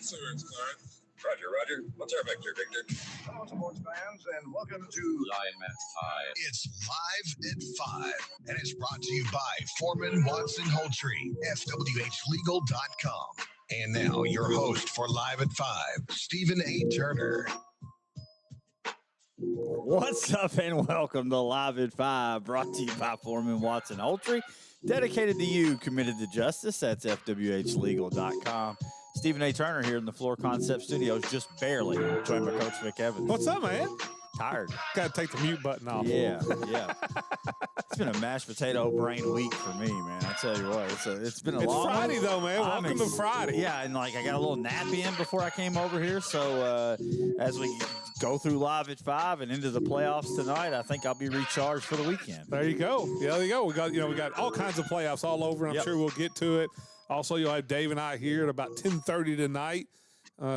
sir, it's Clarence. Roger. What's our vector, Victor? Hello, sports fans, and welcome to Lineman 5. It's Live at 5, and it's brought to you by Foreman Watson Holtree, FWHlegal.com. And now, your host for Live at 5, Stephen A. Turner. What's up, and welcome to Live at 5, brought to you by Foreman Watson Holtree, dedicated to you, committed to justice. That's FWHlegal.com. Stephen A. Turner here in the Floor Concept Studios, just barely joined by Coach Vic Evans. What's up, man? Tired. Got to take the mute button off. Yeah. It's been a mashed potato brain week for me, man. I tell you what, it's been a long Friday, one. though, man. Welcome to Friday. Yeah, and I got a little nap in before I came over here. So as we go through Live at 5 and into the playoffs tonight, I think I'll be recharged for the weekend. There you go. Yeah, there you go. We got all kinds of playoffs all over, and I'm sure we'll get to it. Also, you'll have Dave and I here at about 10:30 tonight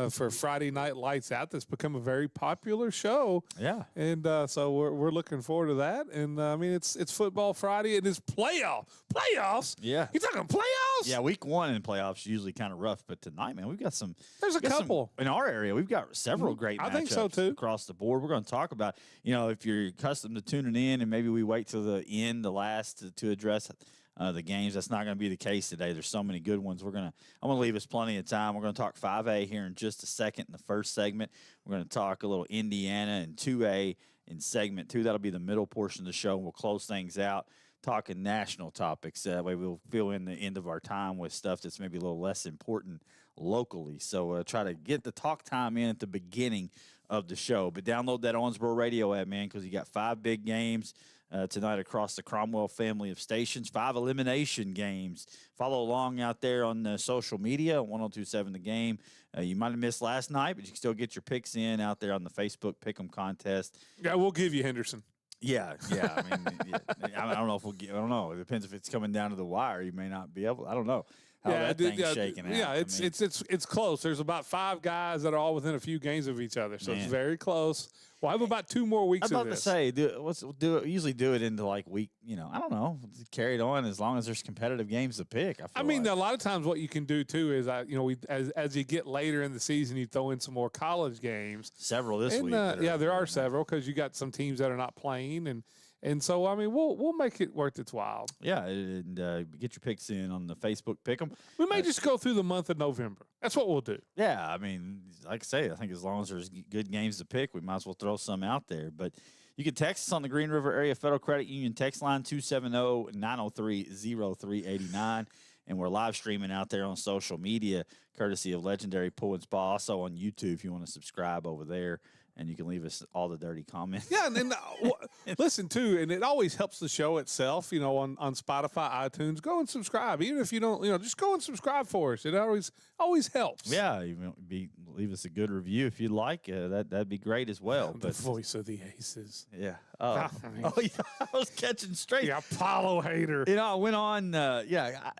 for Friday Night Lights Out. That's become a very popular show. Yeah. And so we're looking forward to that. And, I mean, it's Football Friday. It is playoffs. Yeah. You talking playoffs? Yeah, week one in playoffs usually kind of rough, but tonight, man, we've got some. There's a couple. In our area, we've got several great matchups. I think so, too. Across the board. We're going to talk about, if you're accustomed to tuning in and maybe we wait till the end, the last, to address the games. That's not going to be the case today. There's so many good ones. I'm going to leave us plenty of time. We're going to talk 5A here in just a second in the first segment. We're going to talk a little Indiana and 2A in segment 2. That'll be the middle portion of the show. We'll close things out talking national topics. That way we'll fill in the end of our time with stuff that's maybe a little less important locally. So try to get the talk time in at the beginning of the show. But download that Owensboro radio app, man, because you got 5 big games tonight across the Cromwell family of stations, 5 elimination games. Follow along out there on social media, 1027 The Game. You might have missed last night, but you can still get your picks in out there on the Facebook Pick'em contest. Yeah, we'll give you Henderson. Yeah. I mean, I don't know if I don't know. It depends if it's coming down to the wire. You may not be able. I don't know how that thing's shaking out. Yeah, it's close. There's about 5 guys that are all within a few games of each other, so it's very close. We'll have about 2 more weeks of this. I was about to say, usually do it into like week, I don't know, carry it on as long as there's competitive games to pick. I mean, a lot of times what you can do too is, as you get later in the season, you throw in some more college games. Several this week. There are several because you got some teams that are not playing, and so, I mean, we'll make it worth its while. Yeah, and get your picks in on the Facebook Pick'em. We may just go through the month of November. That's what we'll do. Yeah, I mean, like I say, I think as long as there's good games to pick, we might as well throw some out there. But you can text us on the Green River Area Federal Credit Union text line 270-903-0389. And we're live streaming out there on social media, courtesy of Legendary Pull and Spa. Also on YouTube if you want to subscribe over there. And you can leave us all the dirty comments. Yeah, and then listen, too, and it always helps the show itself, on Spotify, iTunes. Go and subscribe. Even if you don't, just go and subscribe for us. It always helps. Yeah, leave us a good review if you'd like. That'd be great as well. The voice of the Aces. Yeah. I was catching straight. The Apollo hater. I went on, I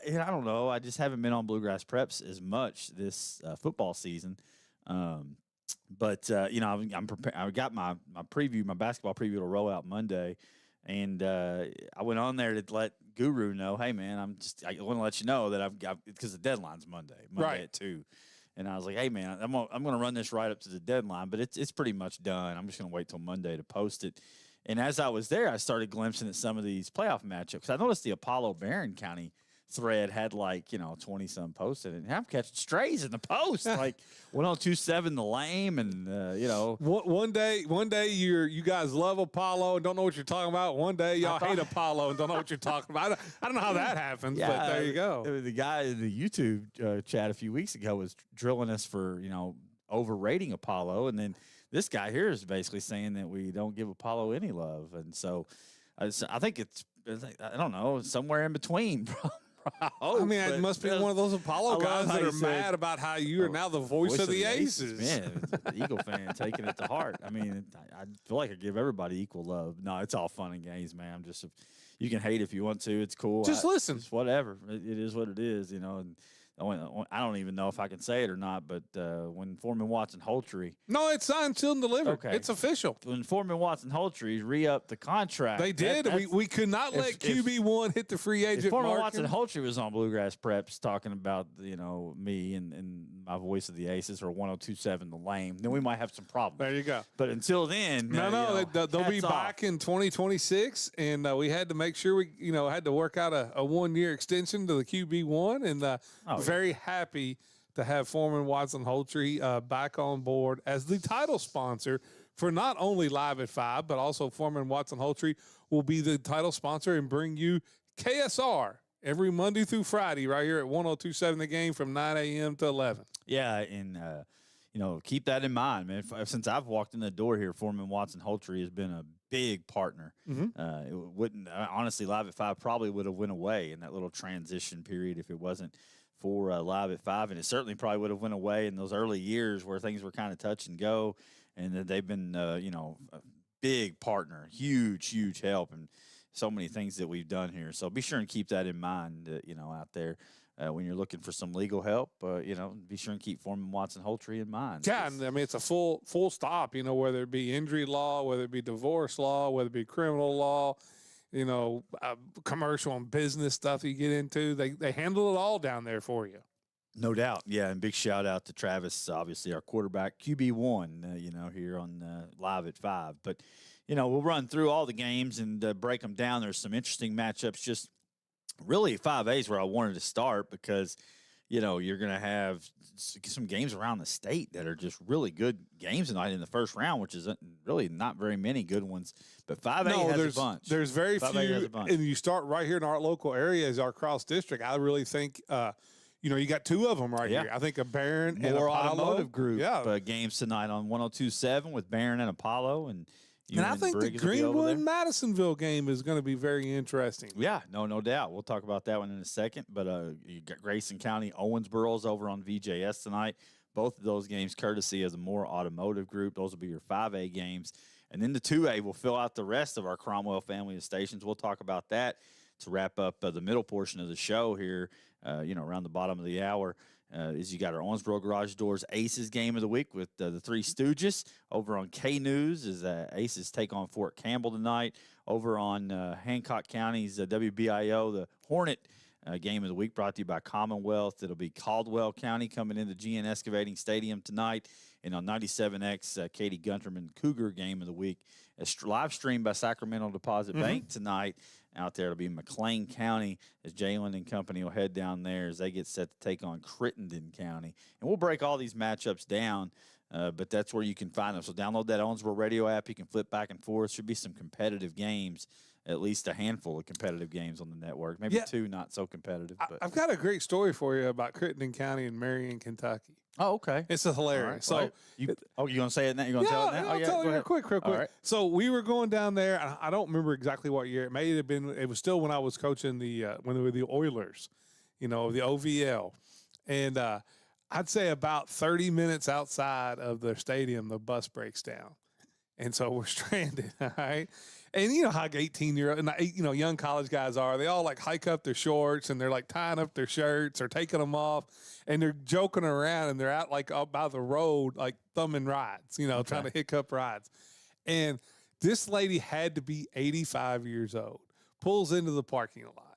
don't know. I just haven't been on Bluegrass Preps as much this football season. But I'm prepared. I got my basketball preview to roll out Monday, and I went on there to let Guru know, hey man, I want to let you know that I've got, because the deadline's Monday at 2, and I was like, hey man, I'm gonna run this right up to the deadline, but it's pretty much done. I'm just gonna wait till Monday to post it. And as I was there, I started glimpsing at some of these playoff matchups. I noticed the Apollo Barron County thread had 20-some posts in it. And I'm catching strays in the post, like 1027 the lame, and One day you guys love Apollo and don't know what you're talking about. One day y'all hate Apollo and don't know what you're talking about. I don't know how that happens, but there you go. The guy in the YouTube chat a few weeks ago was drilling us for overrating Apollo, and then this guy here is basically saying that we don't give Apollo any love, and so I think I don't know, somewhere in between. It must be one of those Apollo guys that are mad about how you are now the voice of the Aces. Man, the Eagle fan taking it to heart. I mean, I feel like I give everybody equal love. No, it's all fun and games, man. I'm just, you can hate if you want to. It's cool. Just listen. It's whatever. It is what it is, And I don't even know if I can say it or not, but when Foreman Watson Holtree. No, it's signed, sealed, and delivered. Okay. It's official. When Foreman Watson Holtree re-upped the contract. They did. We could not let QB1 hit the free agent if Foreman market. Watson Holtree was on Bluegrass Preps talking about, me and my voice of the Aces or 102.7 The Lame, then we might have some problems. There you go. But until then. They'll be back in 2026, and we had to make sure we, had to work out a 1-year extension to the QB1, and very happy to have Foreman Watson Holtree back on board as the title sponsor for not only Live at 5, but also Foreman Watson Holtree will be the title sponsor and bring you KSR every Monday through Friday right here at 102.7 The Game from 9 a.m. to 11. Yeah, and keep that in mind, man. Since I've walked in the door here, Foreman Watson Holtree has been a big partner. It wouldn't honestly, Live at 5 probably would have went away in that little transition period if it wasn't for Live at 5, and it certainly probably would have went away in those early years where things were kind of touch and go, and they've been a big partner, huge help, and so many things that we've done here. So be sure and keep that in mind, out there. When you're looking for some legal help, be sure and keep Foreman Watson Holtree in mind. Yeah, and it's a full stop, whether it be injury law, whether it be divorce law, whether it be criminal law, commercial and business stuff you get into. They handle it all down there for you. No doubt. Yeah, and big shout out to Travis, obviously our quarterback, QB1, here on Live at 5. But, we'll run through all the games and break them down. There's some interesting matchups, just really 5A's where I wanted to start because, you're going to have some games around the state that are just really good games tonight in the first round, which is really not very many good ones. But 5A has a bunch. There's very few, and you start right here in our local area as our cross district. I really think, you got 2 of them right here. I think a Barron and More Apollo. automotive group games tonight on 102.7 with Barron and Apollo. And I think the Greenwood-Madisonville game is going to be very interesting. Yeah, no doubt. We'll talk about that one in a second. But you got Grayson County, Owensboro's over on VJS tonight. Both of those games courtesy of the More Automotive Group. Those will be your 5A games. And then the 2A will fill out the rest of our Cromwell family of stations. We'll talk about that to wrap up the middle portion of the show here, around the bottom of the hour. Is you got our Owensboro Garage Doors Aces game of the week with the Three Stooges over on K News as Aces take on Fort Campbell tonight. Over on Hancock County's WBIO, the Hornet game of the week brought to you by Commonwealth. It'll be Caldwell County coming into GN Excavating Stadium tonight. And on 97X, Katie Gunterman Cougar game of the week. It's live streamed by Sacramento Deposit Bank tonight. Out there, it'll be McLean County as Jalen and company will head down there as they get set to take on Crittenden County. And we'll break all these matchups down, but that's where you can find them. So download that Owensboro radio app. You can flip back and forth. Should be some competitive games, at least a handful of competitive games on the network. Maybe 2 not so competitive. But I've got a great story for you about Crittenden County and Marion, Kentucky. Oh, okay. It's hilarious. Right. You going to say it now? You going to tell it now? I'll tell you real quick. Right. So we were going down there. I don't remember exactly what year. It may have been. It was still when I was coaching when they were the Oilers, the OVL, and I'd say about 30 minutes outside of their stadium, the bus breaks down, and so we're stranded. All right. And you know how 18-year-old and young college guys are. They all like hike up their shorts and they're like tying up their shirts or taking them off, and they're joking around and they're out like up by the road like thumbing rides, trying to hiccup rides. And this lady had to be 85 years old. Pulls into the parking lot,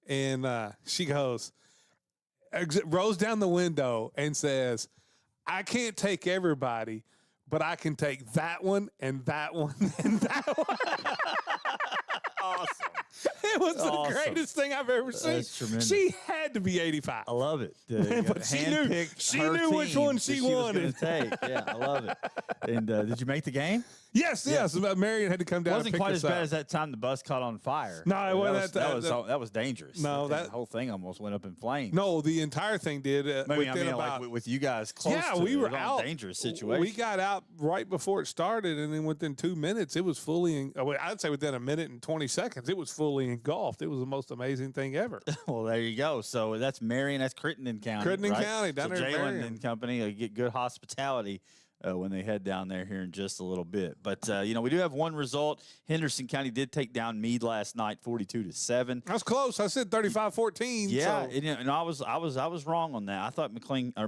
and she rolls down the window and says, "I can't take everybody, but I can take that one and that one and that one." Awesome. It was the greatest thing I've ever seen. That's tremendous. She had to be 85. I love it. But she knew which one she wanted. Was gonna take. Yeah, I love it. And did you make the game? Yes. Marion had to come down. It wasn't quite as bad as that time the bus caught on fire. No, it wasn't. That was dangerous. No, that whole thing almost went up in flames. No, the entire thing did. With you guys close. Yeah, to we it, were it was out. A dangerous situation. We got out right before it started, and then within 2 minutes, it was fully. I'd say within a minute and 20 seconds, it was fully engulfed. It was the most amazing thing ever. Well, there you go. So that's Marion. That's Crittenden County. Crittenden County down there. Jalen and company get good hospitality when they head down there here in just a little bit. But we do have one result. Henderson County did take down Meade last night, 42-7. That's close. I said 35-14. Yeah, so. and I was wrong on that. I thought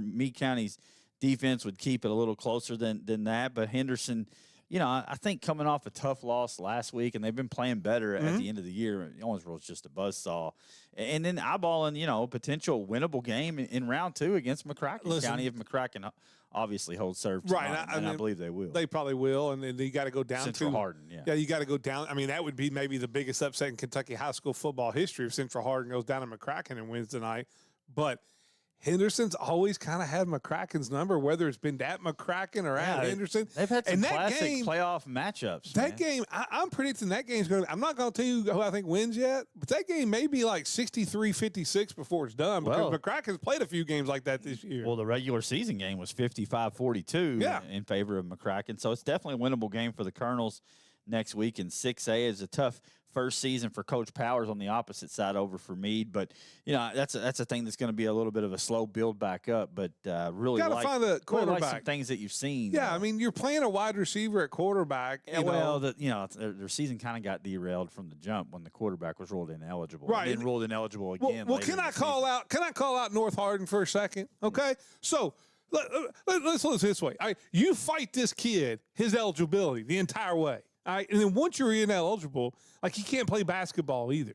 Meade County's defense would keep it a little closer than that, but Henderson. I think coming off a tough loss last week, and they've been playing better at the end of the year. Owensboro was just a buzzsaw. And then eyeballing, potential winnable game in round 2 against McCracken County if McCracken obviously holds serve tonight, right. I believe they will. They probably will, and then you got to go down Central to Hardin. Yeah, you got to go down. I mean, that would be maybe the biggest upset in Kentucky high school football history if Central Hardin goes down to McCracken and wins tonight. But Henderson's always kind of had McCracken's number, whether it's been at McCracken or at Henderson. They've had some classic playoff matchups. That game, I'm predicting that game's going to – I'm not going to tell you who I think wins yet, but that game may be like 63-56 before it's done because McCracken's played a few games like that this year. Well, the regular season game was 55-42 in favor of McCracken, so it's definitely a winnable game for the Colonels next week in 6A. It's a tough – first season for Coach Powers on the opposite side over for Meade, but that's a thing that's going to be a little bit of a slow build back up. But really got to find a quarterback. Really like some things that you've seen. Yeah, I mean you're playing a wide receiver at quarterback. Their season kind of got derailed from the jump when the quarterback was ruled ineligible. Right, and then ruled ineligible again. Well, can I call out North Hardin for a second? Okay, so. Let's look this way. You fight this kid, his eligibility, the entire way. All right, and then once you're ineligible, he can't play basketball either.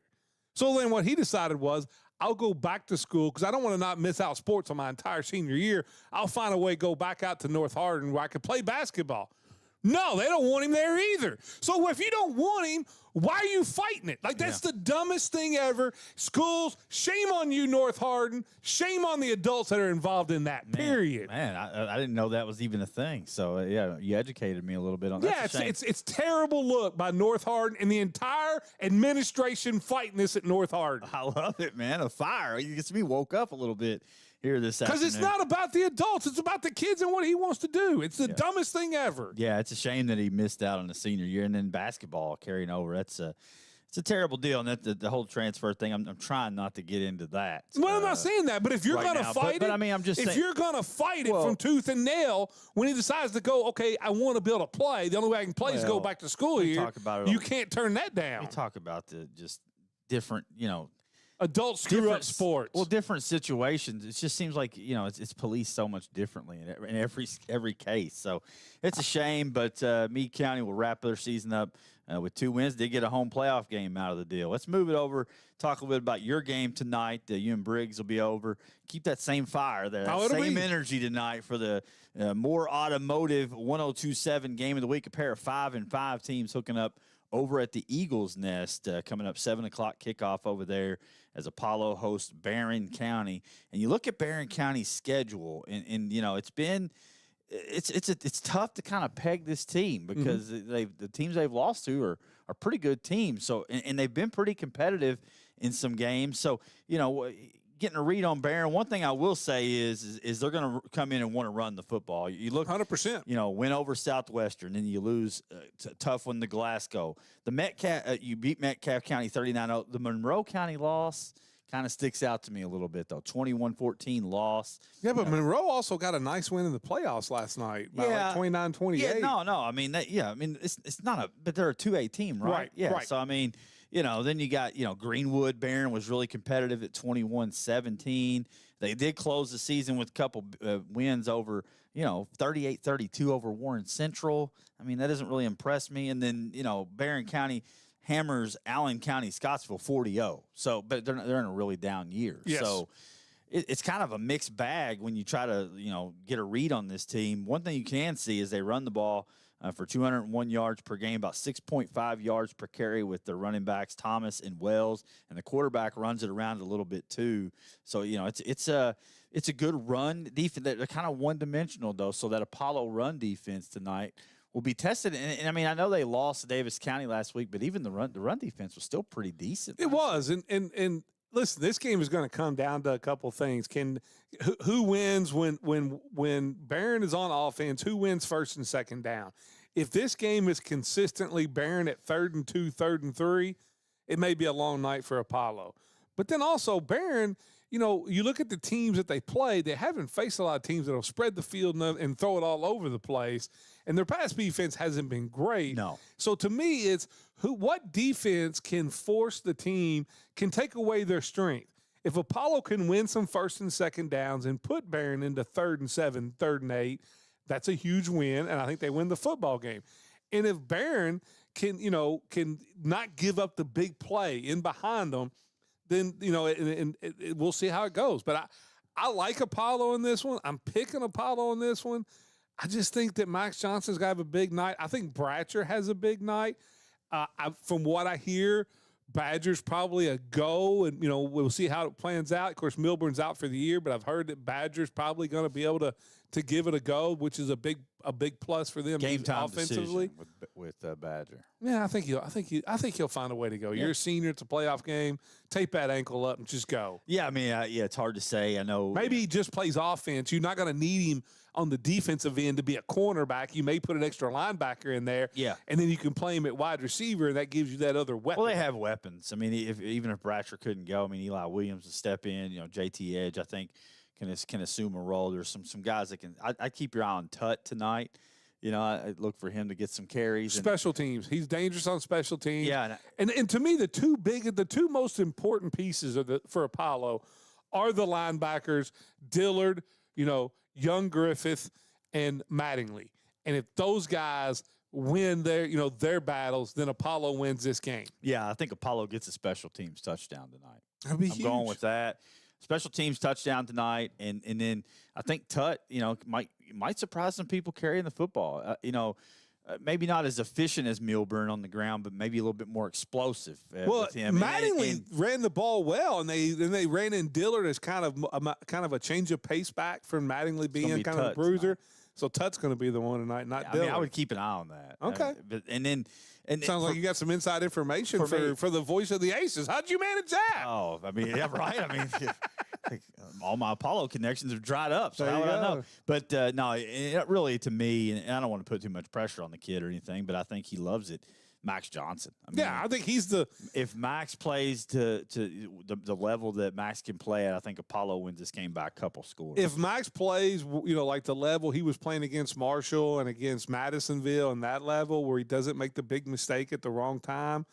So then what he decided was, I'll go back to school because I don't want to not miss out sports on my entire senior year. I'll find a way to go back out to North Hardin where I could play basketball. No, they don't want him there either. So if you don't want him, why are you fighting it? That's the dumbest thing ever. Schools, shame on you, North Hardin. Shame on the adults that are involved in that, period. Man, I didn't know that was even a thing. So, you educated me a little bit on that. Yeah, it's terrible look by North Hardin and the entire administration fighting this at North Hardin. I love it, man. A fire. It gets me woke up a little bit here this afternoon. Because it's not about the adults. It's about the kids and what he wants to do. It's the dumbest thing ever. Yeah, it's a shame that he missed out on the senior year. And then basketball carrying over. It's a terrible deal. And the whole transfer thing, I'm trying not to get into that. Well, I'm not saying that. But if you're going to fight but I mean, I'm just saying. If you're going to fight it from tooth and nail, when he decides to go, okay, I want to be able to play, the only way I can play is go back to school here. You can't turn that down. We talk about the just different, adults screw up sports. Well, different situations. It just seems like it's policed so much differently in every case. So it's a shame, but Meade County will wrap their season up with 2 wins. They get a home playoff game out of the deal. Let's move it over. Talk a little bit about your game tonight. You and Briggs will be over. Keep that same fire there, that same energy tonight for the more automotive 102.7 game of the week. A pair of 5-5 teams hooking up over at the Eagles Nest, coming up 7 o'clock kickoff over there as Apollo hosts Barron County. And you look at Barron County's schedule, and it's tough to kind of peg this team because the teams they've lost to are pretty good teams. So and they've been pretty competitive in some games. So getting a read on Barron, one thing I will say is they're going to come in and want to run the football. You look 100%. Win over Southwestern, then you lose tough one to Glasgow. The Metcalf you beat Metcalf County 39-0. The Monroe County loss kind of sticks out to me a little bit though. 21-14 loss. Yeah, but Monroe also got a nice win in the playoffs last night by 29-28. Yeah, no. I mean it's not but they're a 2A team, right? Right. Yeah. Right. So I mean, then you got, Greenwood. Barron was really competitive at 21-17. They did close the season with a couple wins over, 38-32 over Warren Central. I mean, that doesn't really impress me. And then, Barron County hammers Allen County, Scottsville 40-0. So, but they're in a really down year. Yes. So it's kind of a mixed bag when you try to, get a read on this team. One thing you can see is they run the ball for 201 yards per game, about 6.5 yards per carry with the running backs Thomas and Wells, and the quarterback runs it around a little bit too. So it's a good run defense. They're kind of one-dimensional though, so that Apollo run defense tonight will be tested. And I mean, I know they lost to Davis County last week, but even the run defense was still pretty decent. It was, and listen, this game is going to come down to a couple things. Who wins when Barron is on offense? Who wins first and second down? If this game is consistently Barron at 3rd and 2, 3rd and 3, it may be a long night for Apollo. But then also Barron, you look at the teams that they play, they haven't faced a lot of teams that'll spread the field and throw it all over the place. And their pass defense hasn't been great. No. So to me, it's what defense can force the team, can take away their strength. If Apollo can win some first and second downs and put Barron into 3rd and 7, 3rd and 8, that's a huge win, and I think they win the football game. And if Barron can not give up the big play in behind them, then we'll see how it goes. But I like Apollo in this one. I'm picking Apollo in this one. I just think that Max Johnson's got to have a big night. I think Bratcher has a big night. From what I hear, Badger's probably a go, and we'll see how it plans out. Of course, Milburn's out for the year, but I've heard that Badger's probably going to be able to give it a go, which is a big plus for them Game time offensively with Badger. Yeah, I think he'll find a way to go. Yeah. You're a senior; it's a playoff game. Tape that ankle up and just go. Yeah, I mean, it's hard to say. I know maybe he just plays offense. You're not going to need him on the defensive end to be a cornerback. You may put an extra linebacker in there. Yeah, and then you can play him at wide receiver, and that gives you that other weapon. Well, they have weapons. I mean, even if Bratcher couldn't go, I mean, Eli Williams will step in. JT Edge, I think, can assume a role. There's some guys that can. I keep your eye on Tut tonight. I look for him to get some carries. Special teams. He's dangerous on special teams. Yeah, and to me, the two most important pieces for Apollo are the linebackers, Dillard, Young Griffith, and Mattingly. And if those guys win their battles, then Apollo wins this game. Yeah, I think Apollo gets a special teams touchdown tonight. That'd be huge. I'm going with that. Special teams touchdown tonight, and then I think Tut, might surprise some people carrying the football. Maybe not as efficient as Milburn on the ground, but maybe a little bit more explosive with him. Mattingly ran the ball well, and they ran in Dillard as kind of a change of pace back from Mattingly being kind of a bruiser. Tonight. So Tut's going to be the one tonight, not Dillard. I mean, I would keep an eye on that. Okay, sounds like you got some inside information for the voice of the Aces. How'd you manage that? Oh, I mean, yeah, right. I mean, all my Apollo connections have dried up, so how would I know? But no, really, to me, and I don't want to put too much pressure on the kid or anything, but I think he loves it. Max Johnson. I think he's if Max plays to the level that Max can play at, I think Apollo wins this game by a couple scores. If Max plays, like the level he was playing against Marshall and against Madisonville and that level where he doesn't make the big mistake at the wrong time,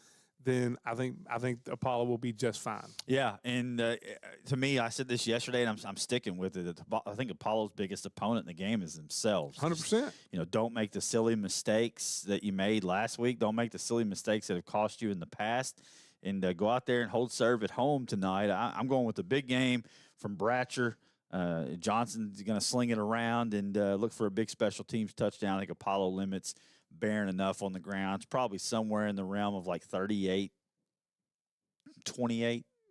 then I think Apollo will be just fine. Yeah, and to me, I said this yesterday, and I'm sticking with it. I think Apollo's biggest opponent in the game is themselves. 100%. Don't make the silly mistakes that you made last week. Don't make the silly mistakes that have cost you in the past, and go out there and hold serve at home tonight. I'm going with the big game from Bratcher. Johnson's going to sling it around and look for a big special teams touchdown. I think Apollo limits Barron enough on the ground. It's probably somewhere in the realm of like 38-28.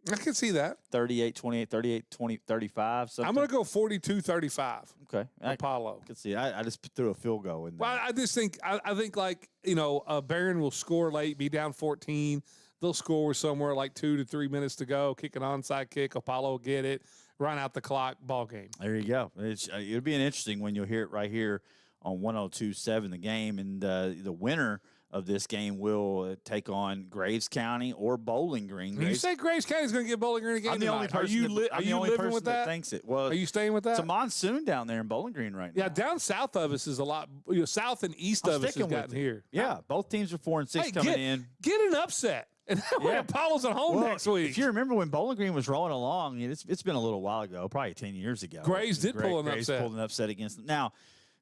I can see that. 38-28, 38-20, 35. Something. I'm going to go 42-35. Okay. Apollo. I can see. I just threw a field goal in there. Well, I just think Barron will score late, be down 14. They'll score somewhere like 2 to 3 minutes to go, kick an onside kick. Apollo will get it, run out the clock, ball game. There you go. It'll be an interesting when you'll hear it right here on 102.7 the game, and the winner of this game will take on Graves County or Bowling Green. You say Graves County's going to get Bowling Green a game I'm the only tonight. person. Are you living with that? Thinks it. Well, are you staying with that? It's a monsoon down there in Bowling Green right now. Yeah, down south of us is a lot. South and east of us has gotten here. Yeah, both teams are 4-6 coming in. Get an upset. And that way Apollo's at home next week. If you remember when Bowling Green was rolling along, it's been a little while ago, probably 10 years ago. Graves pulled an upset against them. Now,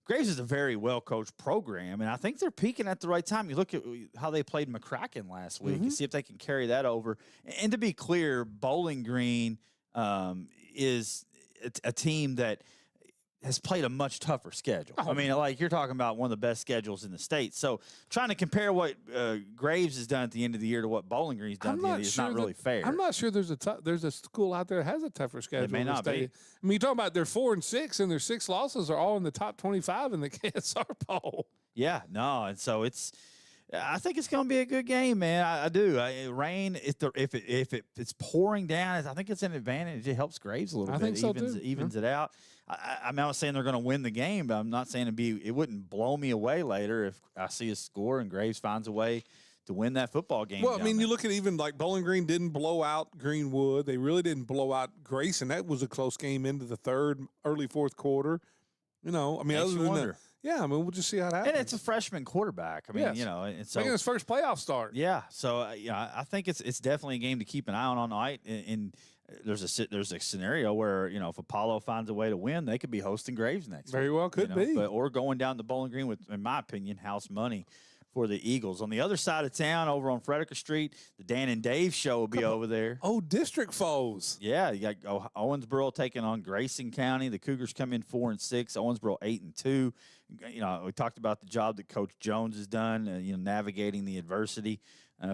Graves is a very well-coached program, and I think they're peaking at the right time. You look at how they played McCracken last week and see if they can carry that over. And to be clear, Bowling Green is a team that has played a much tougher schedule. I mean, like you're talking about one of the best schedules in the state. So trying to compare what Graves has done at the end of the year to what Bowling Green's done at the end of the year is not really fair. I'm not sure there's a school out there that has a tougher schedule. It may not be. I mean, you're talking about they're 4-6 and their 6 losses are all in the top 25 in the KSR poll. Yeah, no, and so I think it's going to be a good game, man. I do. Rain, if it's pouring down, I think it's an advantage. It helps Graves a little bit. I think so too. Evens it out. I'm not saying they're going to win the game, but I'm not saying it wouldn't blow me away later if I see a score and Graves finds a way to win that football game. Well, I down mean, there. you look at even like Bowling Green didn't blow out Greenwood. They really didn't blow out Grayson. That was a close game into the third, early fourth quarter. You know, I mean, Makes other you than wonder. yeah, I mean, we'll just see how it happens. And it's a freshman quarterback. I mean, Yes. you know, and so making his first playoff start. yeah. So I think it's definitely a game to keep an eye on night. And there's a scenario where, you know, if Apollo finds a way to win, they could be hosting Graves next Very week, well could you know, be. but, or going down to Bowling Green with, in my opinion, house money for the Eagles. On the other side of town, over on Frederica Street, the Dan and Dave show will be over there. Oh, district foes. Yeah, you got Owensboro taking on Grayson County. The Cougars come in 4-6. Owensboro 8-2. You know, we talked about the job that Coach Jones has done, you know, navigating the adversity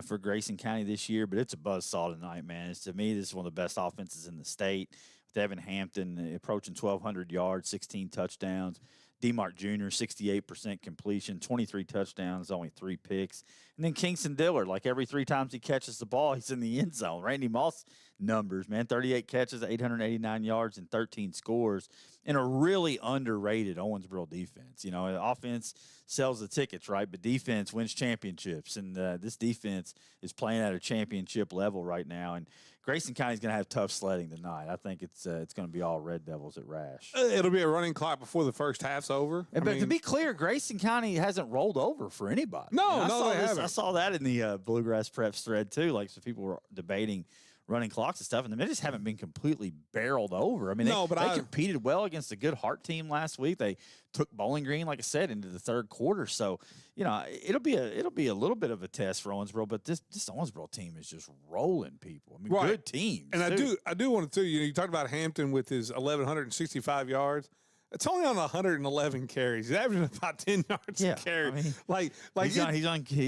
for Grayson County this year. But it's a buzzsaw tonight, man. To me, this is one of the best offenses in the state. With Evan Hampton approaching 1,200 yards, 16 touchdowns. DeMark Jr., 68% completion, 23 touchdowns, only 3 picks. And then Kingston Dillard, like every 3 times he catches the ball, he's in the end zone. Randy Moss numbers, man, 38 catches, 889 yards, and 13 scores. And a really underrated Owensboro defense. You know, offense sells the tickets, right? But defense wins championships. And this defense is playing at a championship level right now. And Grayson County's going to have tough sledding tonight. I think it's going to be all Red Devils at Rash. It'll be a running clock before the first half's over. But to be clear, Grayson County hasn't rolled over for anybody. No, they haven't. I saw that in the Bluegrass Preps thread, too. Like, some people were debating running clocks and stuff, and they just haven't been completely barreled over. I mean, they competed well against a good Hart team last week. They took Bowling Green, like I said, into the third quarter. So, you know, it'll be a little bit of a test for Owensboro, but this Owensboro team is just rolling people. I mean, good teams. And too. I do want to tell you, you talked about Hampton with his 1,165 yards. It's only on 111 carries. He's averaging about 10 yards a carry. I mean, like he's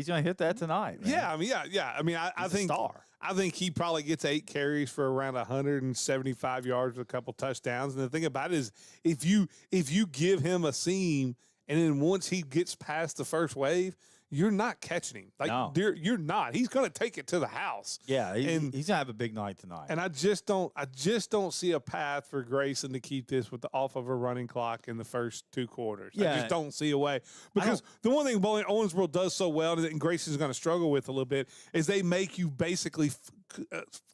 gonna hit that tonight, man. Yeah, I mean, yeah. I mean, I think I think he probably gets 8 carries for around 175 yards with a couple touchdowns. And the thing about it is, if you give him a seam, and then once he gets past the first wave, you're not catching him. Like, no. You're not. He's going to take it to the house. Yeah, he's going to have a big night tonight. And I just don't see a path for Grayson to keep this off of a running clock in the first 2 quarters. Yeah. I just don't see a way. Because the one thing Owensboro does so well, and Grayson's going to struggle with a little bit, is they make you basically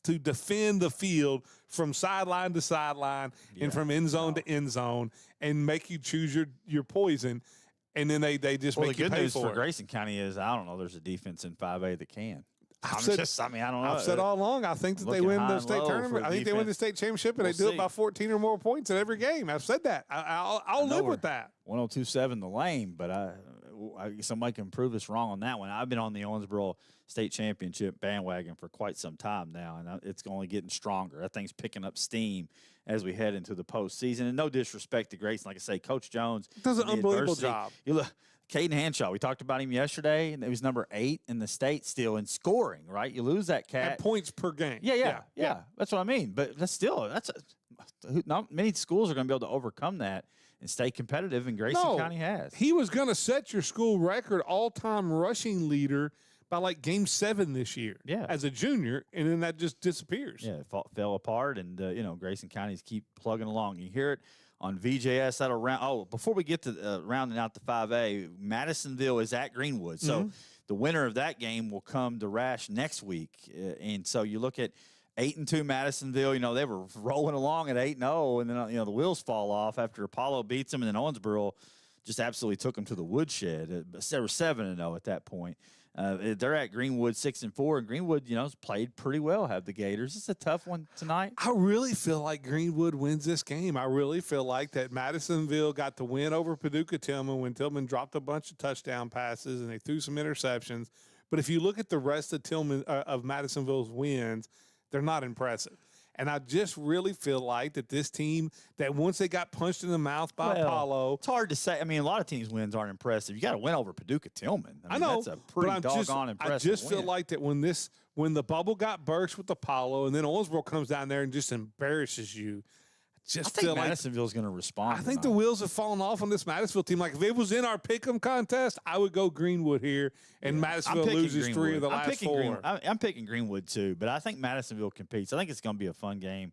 to defend the field from sideline to sideline and from end zone to end zone, and make you choose your poison. And then they just make you pay for it. The good news for Grayson County is, I don't know, there's a defense in 5A that can. I don't know. I've said all along, I think that they win the state tournament. I think they win the state championship, and they do it by 14 or more points in every game. I've said that. I'll live with that. 102.7 the lane, but somebody can prove us wrong on that one. I've been on the Owensboro state championship bandwagon for quite some time now, and it's only getting stronger. That thing's picking up steam as we head into the postseason. And no disrespect to Grayson, like I say, Coach Jones does an unbelievable job. You look, Caden Hanshaw, we talked about him yesterday, and he was number 8 in the state still in scoring. Right, you lose that cat at points per game. Yeah. That's what I mean. But not many schools are going to be able to overcome that and stay competitive, and Grayson County has. He was going to set your school record all-time rushing leader by like game 7 this year as a junior, and then that just disappears. Yeah, it fell apart, and, Grayson County's keep plugging along. You hear it on VJS. That'll round. Oh, before we get to rounding out the 5A, Madisonville is at Greenwood. So the winner of that game will come to Rash next week. And so you look at 8-2 Madisonville, they were rolling along at 8-0, and then, the wheels fall off after Apollo beats them, and then Owensboro just absolutely took them to the woodshed. They were 7-0 at that point. They're at Greenwood 6-4, and Greenwood, has played pretty well. Have the Gators. It's a tough one tonight. I really feel like Greenwood wins this game. I really feel like that Madisonville got the win over Paducah Tillman when Tillman dropped a bunch of touchdown passes and they threw some interceptions. But if you look at the rest of of Madisonville's wins, they're not impressive. And I just really feel like that this team, that once they got punched in the mouth by Apollo. It's hard to say. I mean, a lot of teams' wins aren't impressive. You got to win over Paducah Tillman. I know. That's a pretty doggone impressive I just feel win. like that when the bubble got burst with Apollo, and then Owensboro comes down there and just embarrasses you. I think Madisonville's going to respond. I think the wheels have fallen off on this Madisonville team. Like, if it was in our pick'em contest, I would go Greenwood here, and Madisonville loses Greenwood. 3 of the last 4. I'm picking Greenwood too, but I think Madisonville competes. I think it's going to be a fun game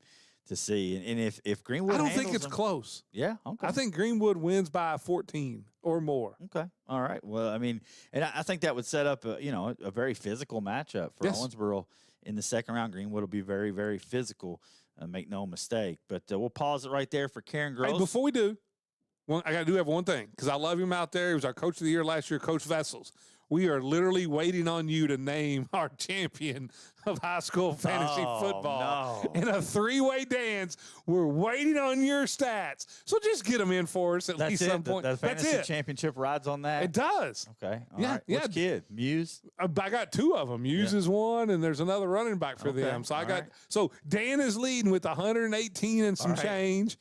to see. And if Greenwood, I don't think handles it's them- close. Yeah, okay. I think Greenwood wins by 14 or more. Okay. All right. Well, I mean, and I think that would set up a very physical matchup for Yes. Owensboro in the second round. Greenwood will be very, very physical. Make no mistake. But we'll pause it right there for Karen Gross. Hey, before we do, I got to do have one thing because I love him out there. He was our coach of the year last year, Coach Vessels. We are literally waiting on you to name our champion of high school fantasy football. No. In a three-way dance, we're waiting on your stats. So just get them in for us at least some point. The That's fantasy it. championship rides on that. It does. Okay. All Yeah, right. yeah. Which kid? Muse? I got two of them. Muse is one, and there's another running back for Okay, them. So all right. So Dan is leading with 118 and some All right. change.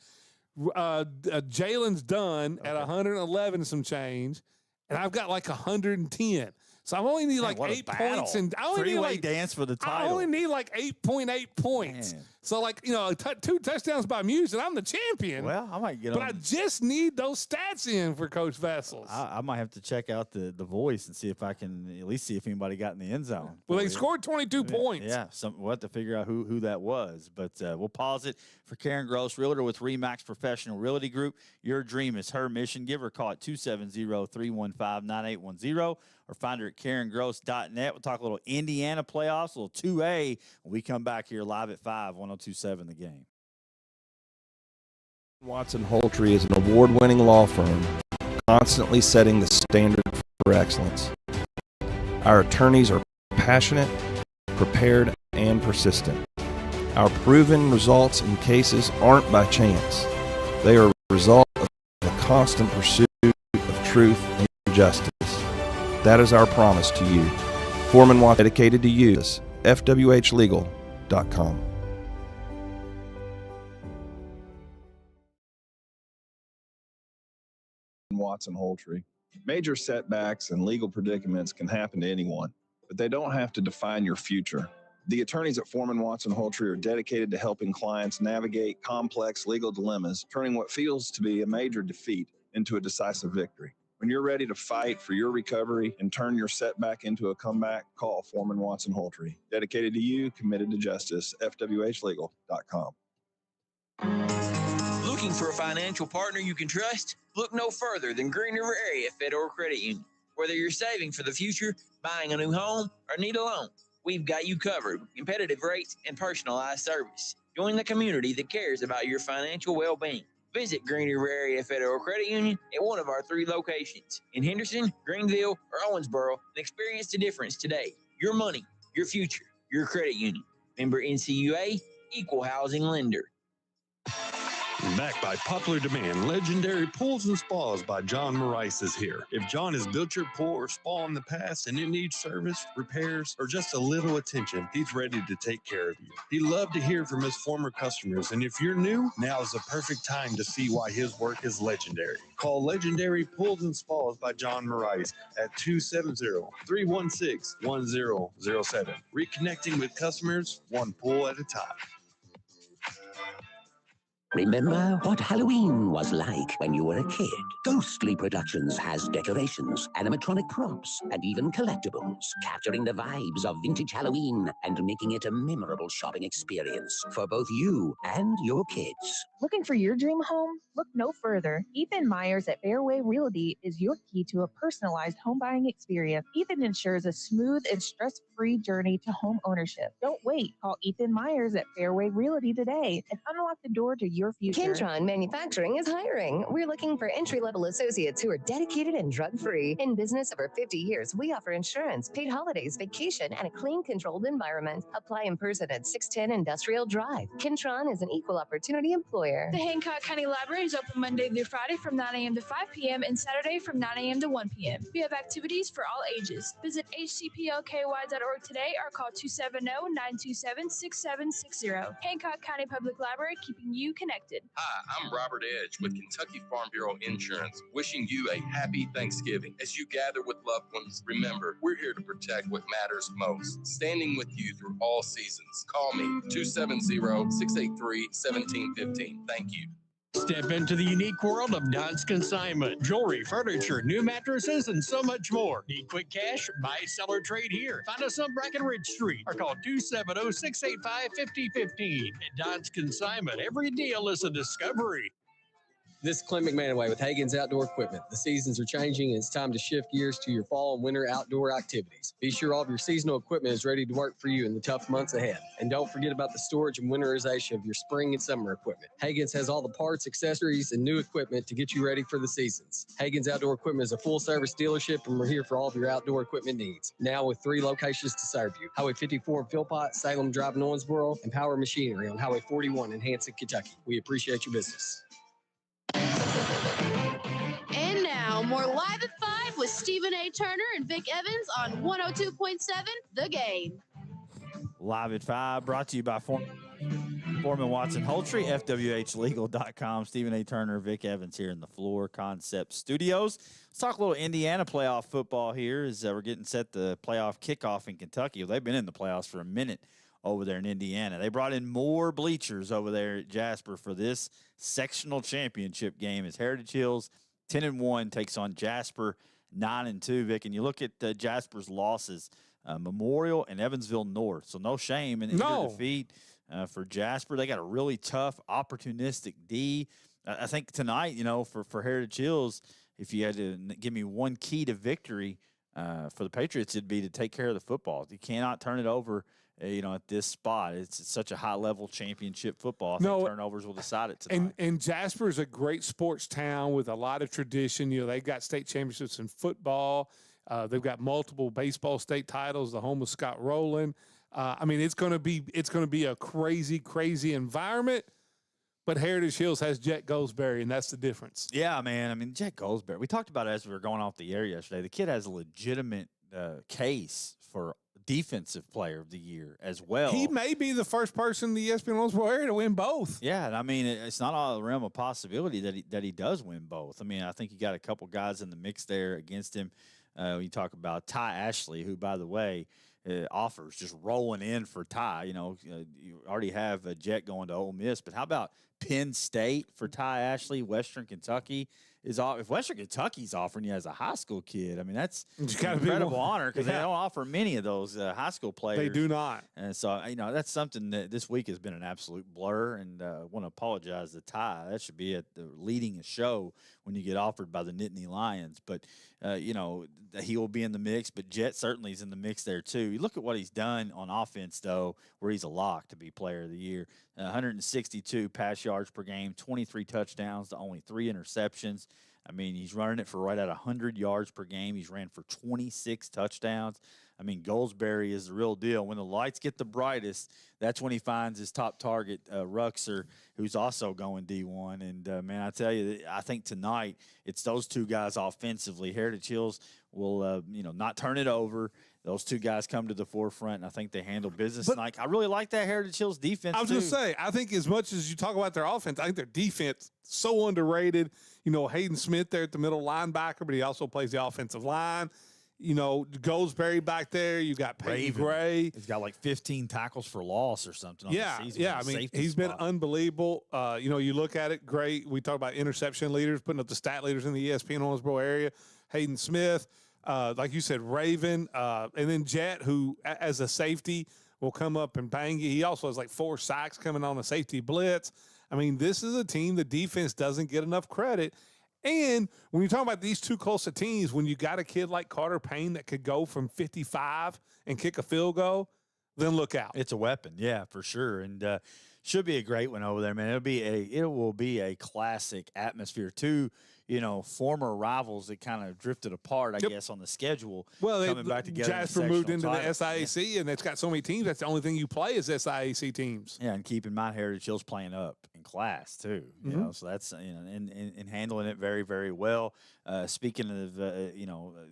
Jalen's done at 111 and some change, and I've got like 110. So I only need like what a 8 battle. points, and I only need Three-way like dance for the I title. only need like 8.8 points. Man. So like two touchdowns by Muse, and I'm the champion. Well, I might get but on. I just need those stats in for Coach Vessels. I might have to check out the voice and see if I can at least see if anybody got in the end zone. Well, they for you. scored 22 points. Yeah, we'll have to figure out who that was. But we'll pause it for Karen Gross, realtor with Remax Professional Realty Group. Your dream is her mission. Give her a call at 270-315-9810 or find her at KarenGross.net. We'll talk a little Indiana playoffs, a little 2A when we come back here live at 5, 102.7 The Game. Watson Holtree is an award-winning law firm constantly setting the standard for excellence. Our attorneys are passionate, prepared, and persistent. Our proven results in cases aren't by chance. They are a result of a constant pursuit of truth and justice. That is our promise to you. Foreman Watson dedicated to you. FWHlegal.com. Watson Holtree. Major setbacks and legal predicaments can happen to anyone, but they don't have to define your future. The attorneys at Foreman Watson Holtree are dedicated to helping clients navigate complex legal dilemmas, turning what feels to be a major defeat into a decisive victory. When you're ready to fight for your recovery and turn your setback into a comeback, call Foreman Watson Holtree. Dedicated to you, committed to justice, FWHlegal.com. Looking for a financial partner you can trust? Look no further than Green River Area Federal Credit Union. Whether you're saving for the future, buying a new home, or need a loan, we've got you covered with competitive rates and personalized service. Join the community that cares about your financial well-being. Visit Green River Area Federal Credit Union at one of our 3 locations in Henderson, Greenville, or Owensboro and experience the difference today. Your money, your future, your credit union. Member NCUA, Equal Housing Lender. Backed by popular demand, Legendary Pools and Spas by John Morais is here. If John has built your pool or spa in the past and it needs service, repairs, or just a little attention, he's ready to take care of you. He loved to hear from his former customers, and if you're new, now is the perfect time to see why his work is legendary. Call Legendary Pools and Spas by John Morais at 270-316-1007. Reconnecting with customers, one pool at a time. Remember what Halloween was like when you were a kid? Ghostly Productions has decorations, animatronic props, and even collectibles, capturing the vibes of vintage Halloween and making it a memorable shopping experience for both you and your kids. Looking for your dream home? Look no further. Ethan Myers at Fairway Realty is your key to a personalized home buying experience. Ethan ensures a smooth and stress-free journey to home ownership. Don't wait. Call Ethan Myers at Fairway Realty today and unlock the door to your future. Kentron Manufacturing is hiring. We're looking for entry-level associates who are dedicated and drug-free. In business over 50 years, we offer insurance, paid holidays, vacation, and a clean, controlled environment. Apply in person at 610 Industrial Drive. Kentron is an equal opportunity employer. The Hancock County Library is open Monday through Friday from 9 a.m. to 5 p.m. and Saturday from 9 a.m. to 1 p.m. We have activities for all ages. Visit hcplky.org today or call 270-927-6760. Hancock County Public Library, keeping you connected. Hi, I'm Robert Edge with Kentucky Farm Bureau Insurance, wishing you a happy Thanksgiving. As you gather with loved ones, remember, we're here to protect what matters most, standing with you through all seasons. Call me, 270-683-1715. Thank you. Step into the unique world of Don's Consignment. Jewelry, furniture, new mattresses, and so much more. Need quick cash? Buy, sell, or trade here. Find us on Brackenridge Street or call 270-685-5015. At Don's Consignment, every deal is a discovery. This is Clint McManaway with Hagen's Outdoor Equipment. The seasons are changing and it's time to shift gears to your fall and winter outdoor activities. Be sure all of your seasonal equipment is ready to work for you in the tough months ahead. And don't forget about the storage and winterization of your spring and summer equipment. Hagen's has all the parts, accessories, and new equipment to get you ready for the seasons. Hagen's Outdoor Equipment is a full-service dealership and we're here for all of your outdoor equipment needs. Now with 3 locations to serve you. Highway 54 in Philpott, Salem Drive in Owensboro, and Power Machinery on Highway 41 in Hanson, Kentucky. We appreciate your business. And now, more Live at 5 with Stephen A. Turner and Vic Evans on 102.7 The Game. Live at 5, brought to you by Foreman Watson Holtry, FWHlegal.com. Stephen A. Turner, Vic Evans here in the Floor Concept Studios. Let's talk a little Indiana playoff football here as we're getting set the playoff kickoff in Kentucky. They've been in the playoffs for a minute over there in Indiana. They brought in more bleachers over there at Jasper for this sectional championship game as Heritage Hills 10-1 takes on Jasper 9-2. Vic, and you look at Jasper's losses, Memorial and Evansville North. So no shame in either defeat for Jasper. They got a really tough, opportunistic D. I think tonight, for Heritage Hills, if you had to give me one key to victory for the Patriots, it'd be to take care of the football. You cannot turn it over. At this spot, it's such a high-level championship football. I think turnovers will decide it tonight. And Jasper is a great sports town with a lot of tradition. They've got state championships in football. They've got multiple baseball state titles. The home of Scott Rowland. It's going to be a crazy, crazy environment. But Heritage Hills has Jet Goldsberry, and that's the difference. Yeah, man. Jet Goldsberry. We talked about it as we were going off the air yesterday. The kid has a legitimate case for defensive player of the year as well. He may be the first person in the ESPN Owensboro area to win both. Yeah, and it's not all the realm of possibility that he does win both. I think you got a couple guys in the mix there against him. You talk about Ty Ashley, who, by the way, offers just rolling in for Ty. You already have a Jet going to Ole Miss, but how about Penn State for Ty Ashley? Western Kentucky is off. If Western Kentucky's offering you as a high school kid, that's an incredible honor because they don't offer many of those high school players. They do not. And so, that's something that this week has been an absolute blur. And I want to apologize to Ty. That should be at the leading a show when you get offered by the Nittany Lions. But, he will be in the mix. But Jet certainly is in the mix there, too. You look at what he's done on offense, though, where he's a lock to be player of the year. 162 pass yards per game, 23 touchdowns to only 3 interceptions. He's running it for right at 100 yards per game. He's ran for 26 touchdowns. Goldsberry is the real deal. When the lights get the brightest, that's when he finds his top target, Ruxer, who's also going D1. And, I tell you, I think tonight it's those two guys offensively. Heritage Hills will, not turn it over. Those two guys come to the forefront, and I think they handle business tonight. I really like that Heritage Hills defense, I was going to say, I think as much as you talk about their offense, I think their defense so underrated. Hayden Smith there at the middle linebacker, but he also plays the offensive line. Goldsberry back there. You got Peyton Gray. He's got like 15 tackles for loss or something on the season. Yeah, he's been unbelievable. You look at it, great. We talk about interception leaders, putting up the stat leaders in the ESPN Owensboro area. Hayden Smith, like you said, Raven, and then Jet, who as a safety will come up and bang you. He also has like 4 sacks coming on the safety blitz. This is a team the defense doesn't get enough credit. And when you talk about these two close teams, when you got a kid like Carter Payne that could go from 55 and kick a field goal, then look out. It's a weapon, yeah, for sure. And should be a great one over there, man. It will be a classic atmosphere. Two, former rivals that kind of drifted apart, I guess, on the schedule. Well, coming back together. Jasper moved into the SIAC, and it's got so many teams. That's the only thing you play is SIAC teams. Yeah, and keep in mind Heritage Hill's playing up in class too. So that's and handling it very, very well. Speaking of the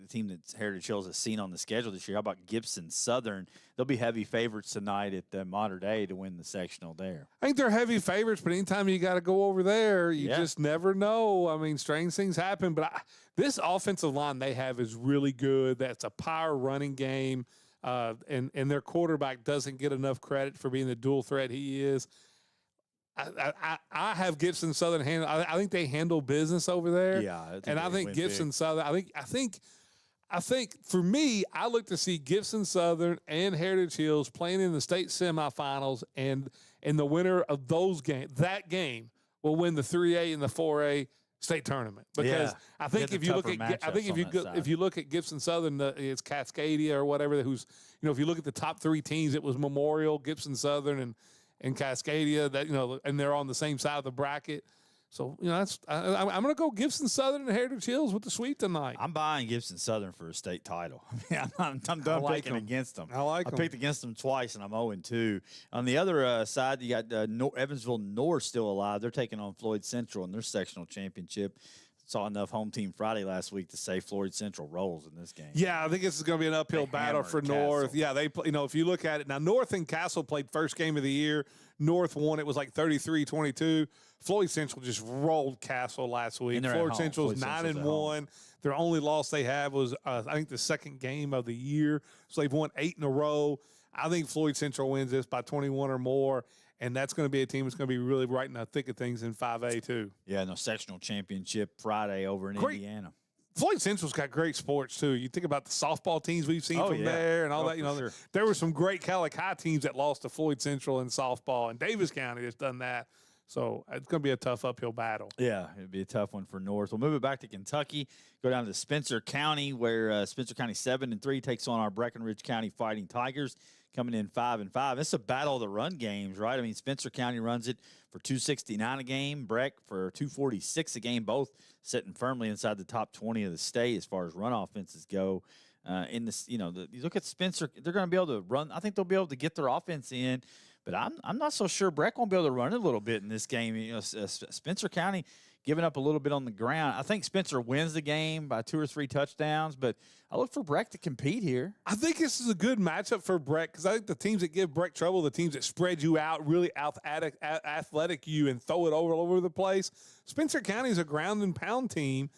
team that Heritage Hills has seen on the schedule this year, how about Gibson Southern? They'll be heavy favorites tonight at the Mater Dei to win the sectional there. I think they're heavy favorites, but anytime you got to go over there, you just never know. Strange things happen, but this offensive line they have is really good. That's a power running game, and their quarterback doesn't get enough credit for being the dual threat he is. I have Gibson Southern handle. I think they handle business over there. Yeah, I think Gibson Southern. I think for me, I look to see Gibson Southern and Heritage Hills playing in the state semifinals, and the winner of that game will win the 3A and the 4A state tournament. Because I think if you look at Gibson Southern, it's Cascadia or whatever. If you look at the top 3 teams, it was Memorial, Gibson Southern, and Cascadia. And they're on the same side of the bracket. So, I'm going to go Gibson Southern and Heritage Hills with the sweep tonight. I'm buying Gibson Southern for a state title. I'm done picking against them. I picked against them twice, and I'm 0-2. On the other side, you got Evansville North still alive. They're taking on Floyd Central in their sectional championship. Saw enough home team Friday last week to say Floyd Central rolls in this game. Yeah, I think this is going to be an uphill battle for North. Yeah, if you look at it now, North and Castle played first game of the year. North won. It was like 33-22. Floyd Central just rolled Castle last week. Floyd Central's 9-1. Their only loss they have was, I think, the second game of the year. So they've won 8 in a row. I think Floyd Central wins this by 21 or more. And that's going to be a team that's going to be really right in the thick of things in 5A, too. Yeah, sectional championship Friday over in Indiana. Floyd Central's got great sports, too. You think about the softball teams we've seen from there and all that. Sure. There were some great Calic High teams that lost to Floyd Central in softball, and Davis County has done that. So it's going to be a tough uphill battle. Yeah, it'd be a tough one for North. We'll move it back to Kentucky, go down to Spencer County, where Spencer County 7-3 takes on our Breckenridge County Fighting Tigers, coming in 5-5. It's a battle of the run games, right? I mean, Spencer County runs it for $269 a game, Breck for $246 a game, both sitting firmly inside the top 20 of the state as far as run offenses go. In this, you look at Spencer, they're going to be able to run. I think they'll be able to get their offense in. But I'm not so sure Breck won't be able to run it a little bit in this game. Spencer County giving up a little bit on the ground. I think Spencer wins the game by 2 or 3 touchdowns, but I look for Breck to compete here. I think this is a good matchup for Breck because I think the teams that give Breck trouble, the teams that spread you out, really athletic you and throw it all over the place. Spencer County is a ground and pound team.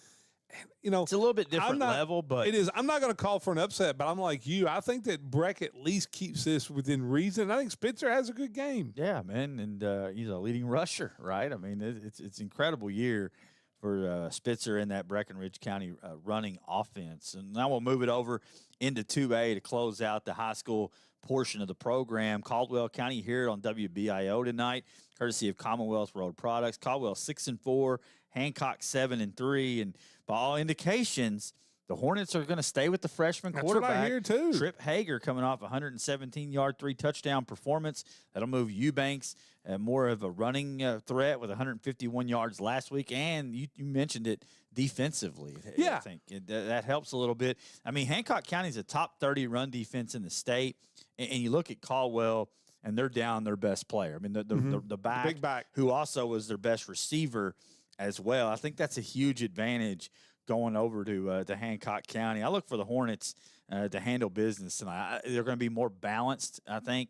It's a little bit different level, but it is. I'm not going to call for an upset, but I'm like you. I think that Breck at least keeps this within reason. I think Spencer has a good game. Yeah, man, and he's a leading rusher, right? I mean, it's an incredible year for Spitzer in that Breckenridge County running offense. And now we'll move it over into 2A to close out the high school portion of the program. Caldwell County here on WBIO tonight, courtesy of Commonwealth Road Products. Caldwell 6-4, Hancock 7-3, and by all indications, the Hornets are going to stay with the freshman quarterback. That's what I hear, too. Trip Hager coming off a 117-yard, 3-touchdown performance. That'll move Eubanks more of a running threat with 151 yards last week. And you mentioned it defensively. Yeah. I think that helps a little bit. I mean, Hancock County is a top 30 run defense in the state. And you look at Caldwell, and they're down their best player. I mean, the big back, who also was their best receiver as well. I think that's a huge advantage going over to Hancock County. I look for the Hornets to handle business tonight. They're going to be more balanced, I think,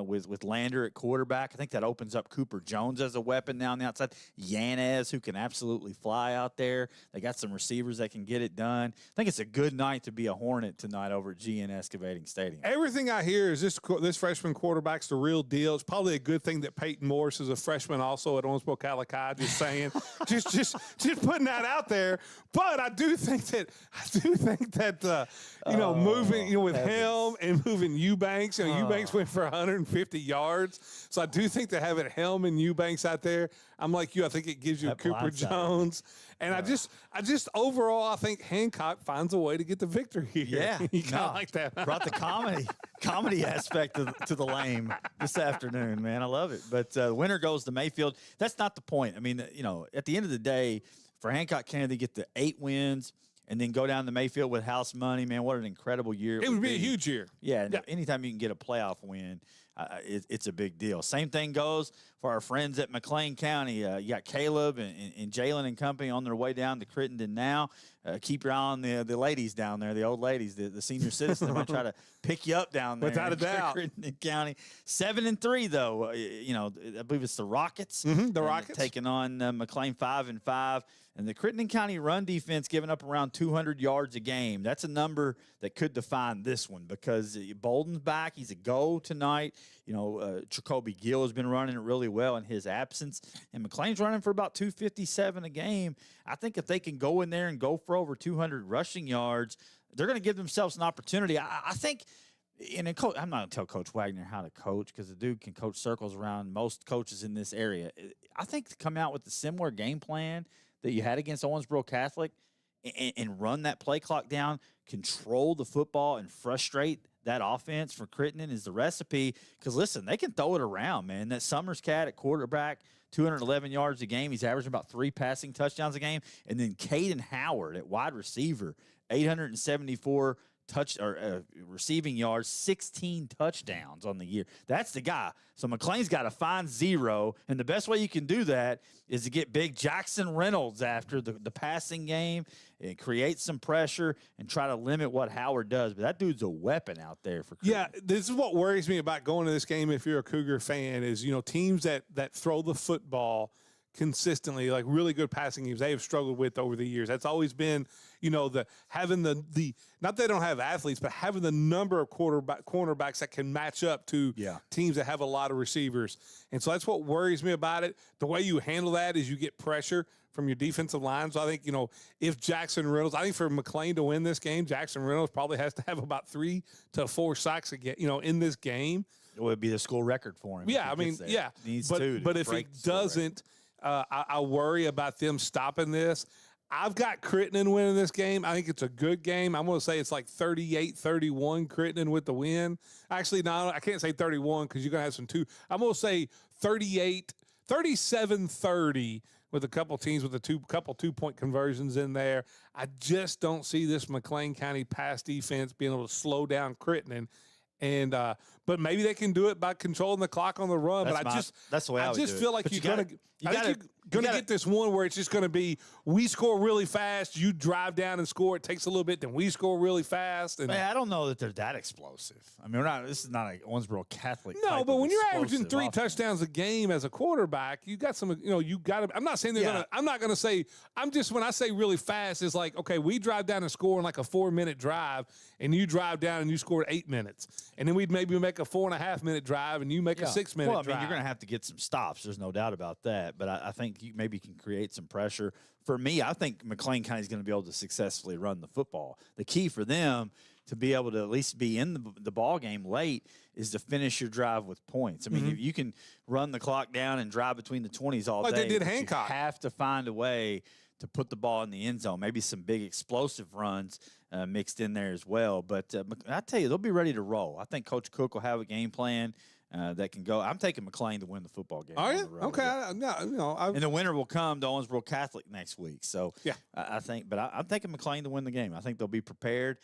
with Lander at quarterback. I think that opens up Cooper Jones as a weapon now on the outside. Yanez, who can absolutely fly out there. They got some receivers that can get it done. I think it's a good night to be a Hornet tonight over at GN Excavating Stadium. Everything I hear is this freshman quarterback's the real deal. It's probably a good thing that Peyton Morris is a freshman also at Owensboro Calico. Just saying, just putting that out there. But I do think that moving with Helm and moving Eubanks. Eubanks went for 150 yards. So I do think that having Helm and Eubanks out there, I'm like you. I think it gives you Cooper Jones. And I just overall, I think Hancock finds a way to get the victory here. Yeah, you kind of like that. Brought the comedy aspect to the lame this afternoon, man. I love it. But the winner goes to Mayfield. That's not the point. I mean, at the end of the day, for Hancock County, they get the 8 wins and then go down to Mayfield with house money. Man, what an incredible year. It would be a huge year. Yeah, anytime you can get a playoff win, it's a big deal. Same thing goes for our friends at McLean County. You got Caleb and Jalen and company on their way down to Crittenden now. Keep your eye on the ladies down there, the old ladies, the senior citizens. They're going to try to pick you up down there. Without a doubt. Crittenden County. 7-3, though. I believe it's the Rockets. The Rockets. Taking on McLean 5-5. And the Crittenden County run defense giving up around 200 yards a game. That's a number that could define this one because Bolden's back. He's a go tonight. Jacoby Gill has been running it really well in his absence. And McLean's running for about 257 a game. I think if they can go in there and go for over 200 rushing yards, they're going to give themselves an opportunity. I think – and I'm not going to tell Coach Wagner how to coach because the dude can coach circles around most coaches in this area. I think to come out with a similar game plan that you had against Owensboro Catholic and run that play clock down, control the football, and frustrate that offense for Crittenden is the recipe. Because, listen, they can throw it around, man. That Summers cat at quarterback, 211 yards a game. He's averaging about 3 passing touchdowns a game. And then Caden Howard at wide receiver, 874 receiving yards, 16 touchdowns on the year. That's the guy. So McLean's got to find zero, and the best way you can do that is to get big Jackson Reynolds after the passing game and create some pressure and try to limit what Howard does. But that dude's a weapon out there for Crittenden. Yeah, this is what worries me about going to this game if you're a Cougar fan is, teams that throw the football consistently, like really good passing games, they have struggled with over the years. That's always been, having the not that they don't have athletes, but having the number of cornerbacks that can match up to teams that have a lot of receivers. And so that's what worries me about it. The way you handle that is you get pressure from your defensive line. So I think, if Jackson Reynolds, I think for McLean to win this game, Jackson Reynolds probably has to have about 3 to 4 sacks again, in this game. It would be the school record for him. Yeah, But if he doesn't, I worry about them stopping this. I've got Crittenden winning this game. I think it's a good game. I'm going to say it's like 38-31 Crittenden with the win. Actually, no, I can't say 31 because you're going to have some two. I'm going to say 37-30 with a couple teams with a couple 2-point conversions in there. I just don't see this McLean County pass defense being able to slow down Crittenden. And but maybe they can do it by controlling the clock on the run. That's the way I just feel like you're going to get this one where it's just going to be we score really fast, you drive down and score. It takes a little bit, then we score really fast. And man, I don't know that they're that explosive. I mean, this is not a Owensboro Catholic. No, but when you're averaging 3 touchdowns a game as a quarterback, you got some. You got to. I'm not saying they're going to. I'm not going to say. I'm just when I say really fast, it's like okay, we drive down and score in like a 4-minute drive, and you drive down and you scored 8 minutes, and then we'd maybe make a 4.5-minute drive, and you make a 6-minute drive. Well, I mean, you're going to have to get some stops. There's no doubt about that. But I think you maybe can create some pressure. For me, I think McLean County is going to be able to successfully run the football. The key for them to be able to at least be in the ball game late is to finish your drive with points. I mean, if you can run the clock down and drive between the 20s all day, they did Hancock. You have to find a way to put the ball in the end zone. Maybe some big explosive runs mixed in there as well. But I tell you, they'll be ready to roll. I think Coach Cook will have a game plan that can go. I'm taking McLean to win the football game. Are you? Okay. And the winner will come to Owensboro Catholic next week. So I think, but I'm taking McLean to win the game. I think they'll be prepared.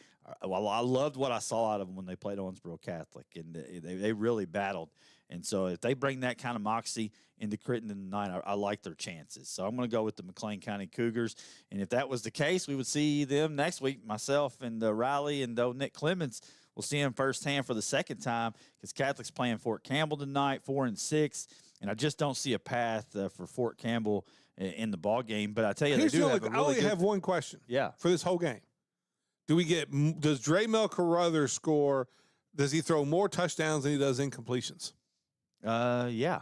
Well, I loved what I saw out of them when they played Owensboro Catholic, and they really battled. And so if they bring that kind of moxie into Crittenden tonight, I like their chances. So I'm going to go with the McLean County Cougars. And if that was the case, we would see them next week, myself and Riley and Nick Clemens. We'll see him firsthand for the second time because Catholic's playing Fort Campbell tonight, 4-6, and I just don't see a path for Fort Campbell in the ball game. But I tell you, I only have one question. Yeah, for this whole game, does Dre Mel Carruthers score? Does he throw more touchdowns than he does incompletions? Yeah.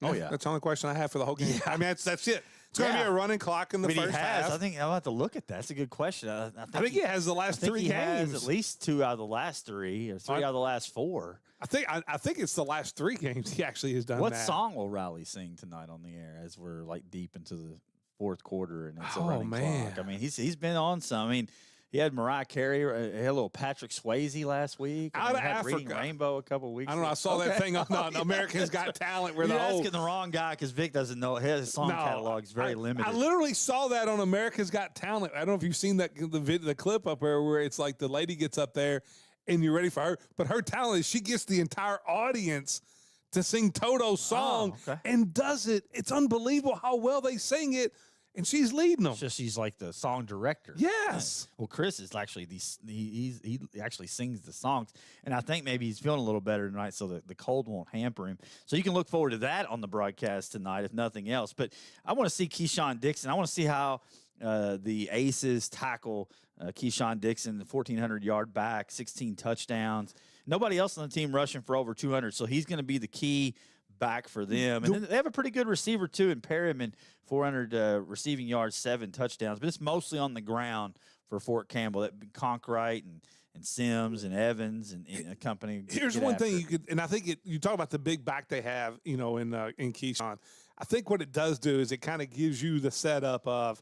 Oh yeah. That's the only question I have for the whole game. Yeah. I mean, that's it. It's going to be a running clock in the first half. I think I'll have to look at that. That's a good question. I think he has the last 3 games. Has at least 2 out of the last 3 or 3 out of the last 4. I think it's the last 3 games he actually has done. What song will Riley sing tonight on the air as we're like deep into the fourth quarter and it's a running clock? I mean, he's been on some. I mean, he had Mariah Carey, he had a little Patrick Swayze last week. Out of had Africa. Reading Rainbow a couple weeks I don't know. I saw that thing on America's Got Talent. Where You're asking the wrong guy because Vic doesn't know. His song catalog is very limited. I literally saw that on America's Got Talent. I don't know if you've seen that the clip up there where it's like the lady gets up there and you're ready for her. But her talent is she gets the entire audience to sing Toto's song and does it. It's unbelievable how well they sing it. And she's leading them. It's just she's like the song director. Yes. Well, Chris is actually he actually sings the songs, and I think maybe he's feeling a little better tonight, so the cold won't hamper him. So you can look forward to that on the broadcast tonight, if nothing else. But I want to see Keyshawn Dixon. I want to see how the Aces tackle Keyshawn Dixon, the 1,400-yard back, 16 touchdowns. Nobody else on the team rushing for over 200, so he's going to be the key back for them. And then they have a pretty good receiver, too, in Perryman, 400 receiving yards, 7 touchdowns. But it's mostly on the ground for Fort Campbell. That Conkright and Sims and Evans and company. Here's one thing you could, and I think you talk about the big back they have, in Keyshawn. I think what it does do is it kind of gives you the setup of,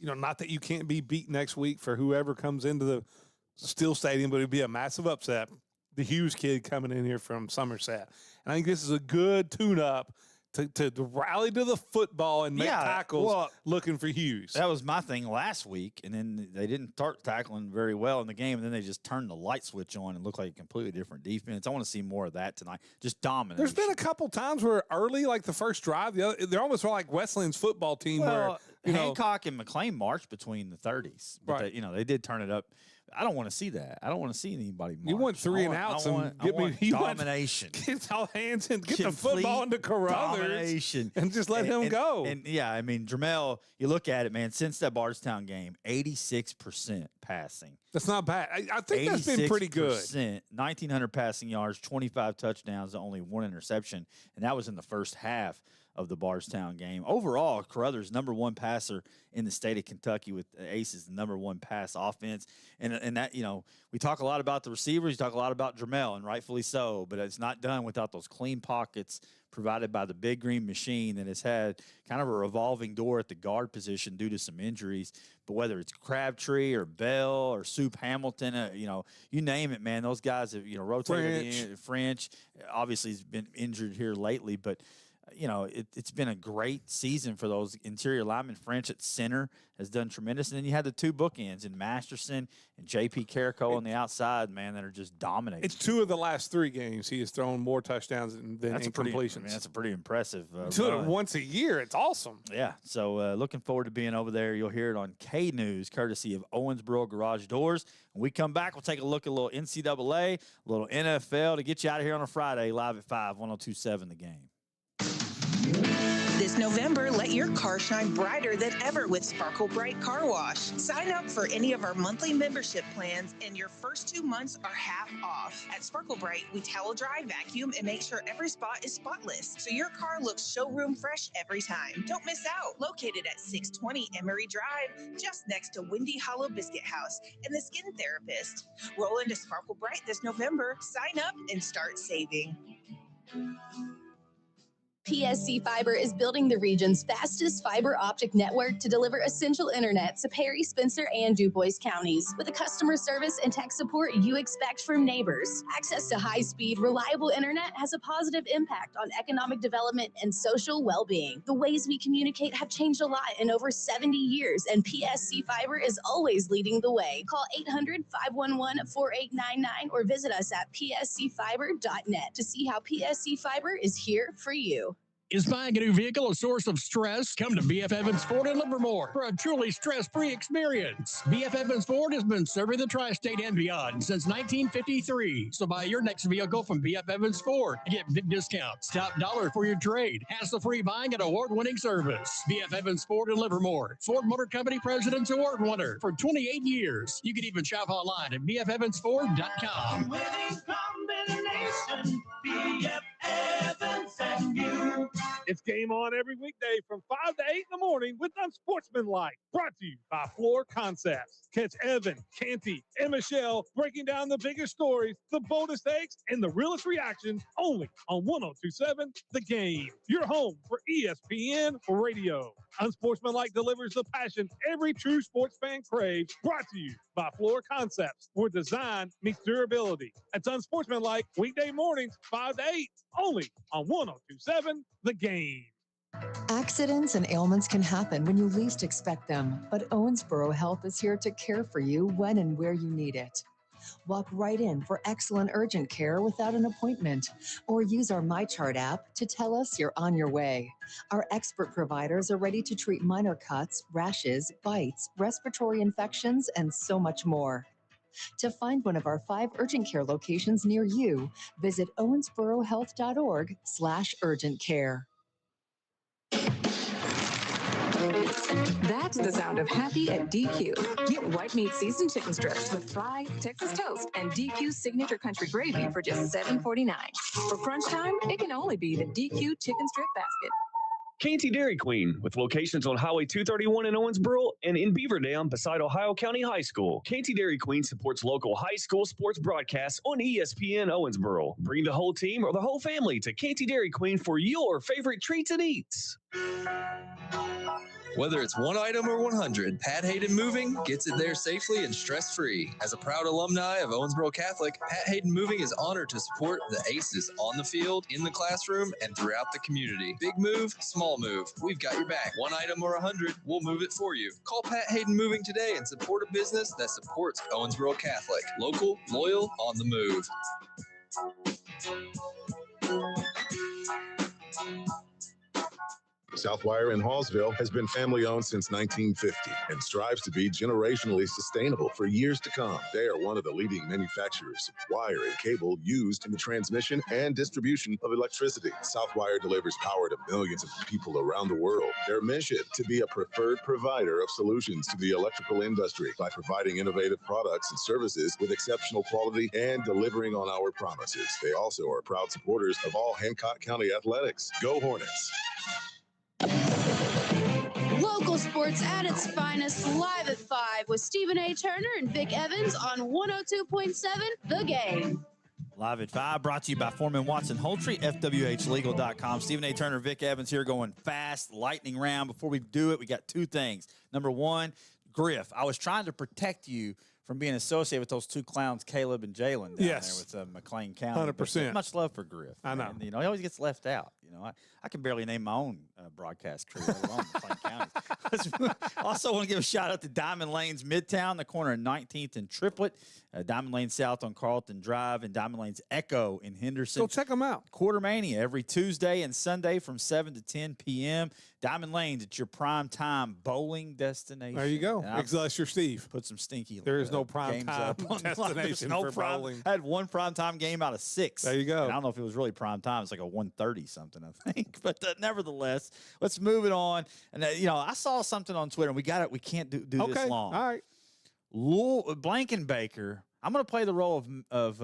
not that you can't be beat next week for whoever comes into the Steel Stadium, but it'd be a massive upset. The Hughes kid coming in here from Somerset. And I think this is a good tune-up to rally to the football and make tackles looking for Hughes. That was my thing last week, and then they didn't start tackling very well in the game, and then they just turned the light switch on and looked like a completely different defense. I want to see more of that tonight. Just dominant. There's been a couple times where early, like the first drive, they're almost like Wesleyan's football team where, Hancock and McLean marched between the 30s. But right. they did turn it up. I don't want to see that. I don't want to see anybody march. You want 3 and outs and get me domination. Get all hands and get the football into Carruthers and just let him go. And Dramel, you look at it, man, since that Bardstown game, 86% passing. That's not bad. I think that's been pretty good. 1,900 passing yards, 25 touchdowns, only 1 interception, and that was in the first half of the Bardstown game. Overall, Carruthers #1 passer in the state of Kentucky with Aces, the #1 pass offense. And that, we talk a lot about the receivers, we talk a lot about Dramel, and rightfully so, but it's not done without those clean pockets provided by the Big Green Machine that has had kind of a revolving door at the guard position due to some injuries. But whether it's Crabtree or Bell or Soup Hamilton, you name it, man, those guys have, rotated. French obviously has been injured here lately, but it's been a great season for those interior linemen. French at center has done tremendous. And then you had the 2 bookends in Masterson and J.P. Carrico on the outside, man, that are just dominating. It's 2 of the last 3 games he has thrown more touchdowns than incompletions. That's a pretty impressive do it once a year. It's awesome. Yeah, so looking forward to being over there. You'll hear it on K News, courtesy of Owensboro Garage Doors. When we come back, we'll take a look at a little NCAA, a little NFL to get you out of here on a Friday, live at 5, 102.7 The Game. This November, let your car shine brighter than ever with Sparkle Bright Car Wash. Sign up for any of our monthly membership plans, and your first 2 months are half off. At Sparkle Bright, we towel dry, vacuum, and make sure every spot is spotless, so your car looks showroom fresh every time. Don't miss out. Located at 620 Emery Drive, just next to Windy Hollow Biscuit House and the Skin Therapist. Roll into Sparkle Bright this November. Sign up and start saving. PSC Fiber is building the region's fastest fiber optic network to deliver essential internet to Perry, Spencer, and Du Bois counties with the customer service and tech support you expect from neighbors. Access to high-speed, reliable internet has a positive impact on economic development and social well-being. The ways we communicate have changed a lot in over 70 years, and PSC Fiber is always leading the way. Call 800-511-4899 or visit us at pscfiber.net to see how PSC Fiber is here for you. Is buying a new vehicle a source of stress? Come to B.F. Evans Ford in Livermore for a truly stress-free experience. B.F. Evans Ford has been serving the tri-state and beyond since 1953. So buy your next vehicle from B.F. Evans Ford and get big discounts, top dollar for your trade, hassle-free buying, and award-winning service. B.F. Evans Ford in Livermore. Ford Motor Company President's Award winner for 28 years. You can even shop online at bffevansford.com. Winning combination, B.F. Evans and you. It's game on every weekday from 5 to 8 in the morning with Unsportsmanlike. Brought to you by Floor Concepts. Catch Evan, Canty, and Michelle breaking down the biggest stories, the boldest takes, and the realest reactions only on 102.7 The Game. Your home for ESPN Radio. Unsportsmanlike delivers the passion every true sports fan craves. Brought to you by Floor Concepts, where design meets durability. That's Unsportsmanlike weekday mornings 5 to 8 only on 102.7 The Game. Accidents and ailments can happen when you least expect them, but Owensboro Health is here to care for you when and where you need it. Walk right in for excellent urgent care without an appointment, or use our MyChart app to tell us you're on your way. Our expert providers are ready to treat minor cuts, rashes, bites, respiratory infections, and so much more. To find one of our 5 urgent care locations near you, visit owensborohealth.org/urgent care. That's the sound of happy at DQ. Get white meat seasoned chicken strips with fried Texas toast and DQ's signature country gravy for just $7.49. For crunch time, it can only be the DQ chicken strip basket. Canty Dairy Queen, with locations on Highway 231 in Owensboro and in Beaver Dam beside Ohio County High School. Canty Dairy Queen supports local high school sports broadcasts on ESPN Owensboro. Bring the whole team or the whole family to Canty Dairy Queen for your favorite treats and eats. Whether it's one item or 100, Pat Hayden Moving gets it there safely and stress-free. As a proud alumni of Owensboro Catholic, Pat Hayden Moving is honored to support the ACES on the field, in the classroom, and throughout the community. Big move, small move. We've got your back. One item or 100, we'll move it for you. Call Pat Hayden Moving today and support a business that supports Owensboro Catholic. Local, loyal, on the move. Southwire in Hallsville has been family-owned since 1950 and strives to be generationally sustainable for years to come. They are one of the leading manufacturers of wire and cable used in the transmission and distribution of electricity. Southwire delivers power to millions of people around the world. Their mission, to be a preferred provider of solutions to the electrical industry by providing innovative products and services with exceptional quality and delivering on our promises. They also are proud supporters of all Hancock County athletics. Go Hornets! Local sports at its finest, live at 5 with Stephen A. Turner and Vic Evans on 102.7 The Game. Live at 5, brought to you by Foreman Watson Holtry, FWHlegal.com. Stephen A. Turner, Vic Evans here, going fast, lightning round. Before we do it, we got two things. Number one, Griff. I was trying to protect you from being associated with those two clowns, Caleb and Jalen, down there with McLean County. 100%. Much love for Griff. I know. And, he always gets left out. I can barely name my own broadcast crew, let alone McLean County. Also want to give a shout out to Diamond Lanes Midtown, the corner of 19th and Triplet, Diamond Lane South on Carlton Drive, and Diamond Lanes Echo in Henderson. Go check them out. Quartermania every Tuesday and Sunday from 7 to 10 p.m. Diamond Lanes, it's your prime time bowling destination. There you go. Unless you're Steve. Put some stinky. There is no prime time destination for bowling. I had one prime time game out of 6. There you go. And I don't know if it was really prime time. It's like a 1:30 something, I think. But nevertheless, let's move it on. And I saw something on Twitter, and we got it. We can't do this long. All right. Blankenbaker. I'm going to play the role of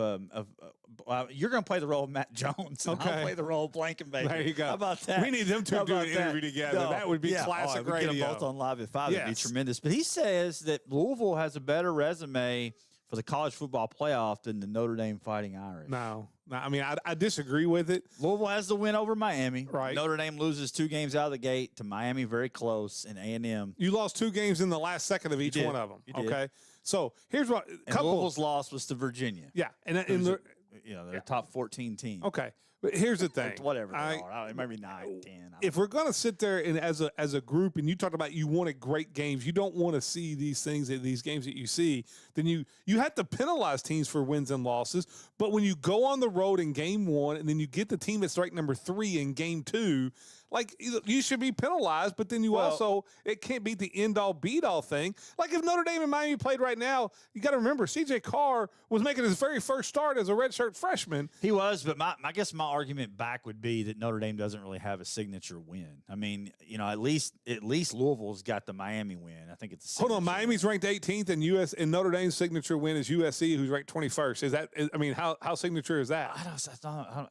you're going to play the role of Matt Jones. And I'll play the role of Blankenbaker. There you go. How about that? We need them to do an interview together. No, that would be classic we radio. Get them both on Live at 5. That'd be tremendous. But he says that Louisville has a better resume for the college football playoff than the Notre Dame Fighting Irish. No, I mean, I disagree with it. Louisville has the win over Miami. Right. Notre Dame loses 2 games out of the gate to Miami, very close, and A&M. You lost 2 games in the last second of each one of them. Okay. So here's what. Louisville's loss was to Virginia. Yeah. And they're top 14 team. Okay. But here's the thing. Whatever they are. Maybe 9, 10. If we're going to sit there and as a group, and you talked about you wanted great games, you don't want to see these things, these games that you see, then you have to penalize teams for wins and losses. But when you go on the road in game 1 and then you get the team that's ranked number 3 in game 2, like, you should be penalized, but then it can't be the end-all, beat-all thing. Like, if Notre Dame and Miami played right now, you got to remember, C.J. Carr was making his very first start as a redshirt freshman. He was, but I guess my argument back would be that Notre Dame doesn't really have a signature win. I mean, at least Louisville's got the Miami win. I think it's hold on, Miami's ranked 18th, and Notre Dame's signature win is USC, who's ranked 21st. How signature is that?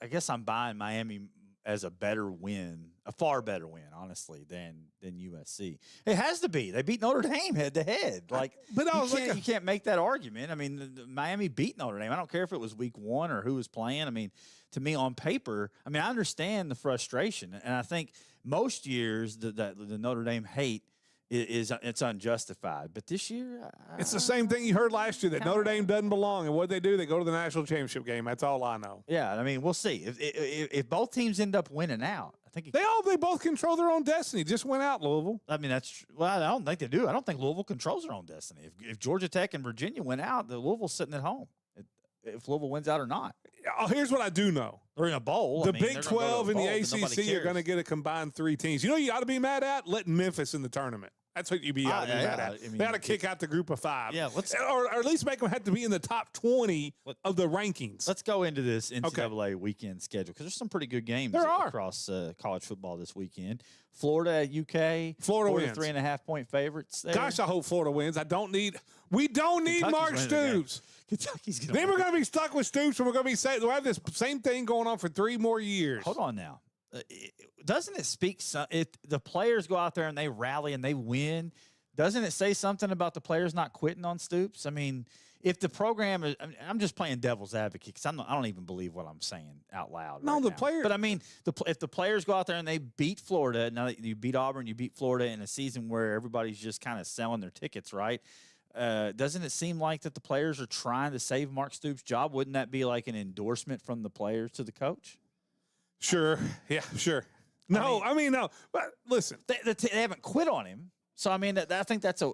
I guess I'm buying Miami as a better win, a far better win, honestly, than USC. It has to be. They beat Notre Dame head to head. You can't make that argument. I mean, Miami beat Notre Dame. I don't care if it was week 1 or who was playing. I mean, to me, on paper, I understand the frustration, and I think most years the Notre Dame hate it's unjustified. But this year, it's the same thing you heard last year, that Notre Dame doesn't belong, and what they do, they go to the national championship game. That's all I know. Yeah, I mean, we'll see if both teams end up winning out. I think they both control their own destiny. Just went out, Louisville. I mean, I don't think they do. I don't think Louisville controls their own destiny. If Georgia Tech and Virginia went out, the Louisville's sitting at home. If Louisville wins out or not. Here's what I do know. They're in a bowl. The Big 12 and the ACC are going to get a combined 3 teams. You know, you ought to be mad at letting Memphis in the tournament. That's what you be out Yeah, mad at. I mean, they got to kick out the group of 5. Yeah, or at least make them have to be in the top 20 of the rankings. Let's go into this NCAA weekend schedule because there's some pretty good games across college football this weekend. Florida at UK. Florida wins. 3.5-point favorites there. Gosh, I hope Florida wins. We don't need Mark Stoops. Kentucky's going to Then we're going to be stuck with Stoops, and we're going to be we'll have this same thing going on for 3 more years. Hold on now. Doesn't it speak if the players go out there and they rally and they win, doesn't it say something about the players not quitting on Stoops? I mean, if the program is, I'm just playing devil's advocate because I don't even believe what I'm saying out loud. No, right the now. players. But I mean, if the players go out there and they beat Florida, now that you beat Auburn, you beat Florida in a season where everybody's just kind of selling their tickets, right? Doesn't it seem like that the players are trying to save Mark Stoops' job? Wouldn't that be like an endorsement from the players to the coach? Sure. Yeah, sure. No, I mean no. But listen, they haven't quit on him. So I mean, I think that's no,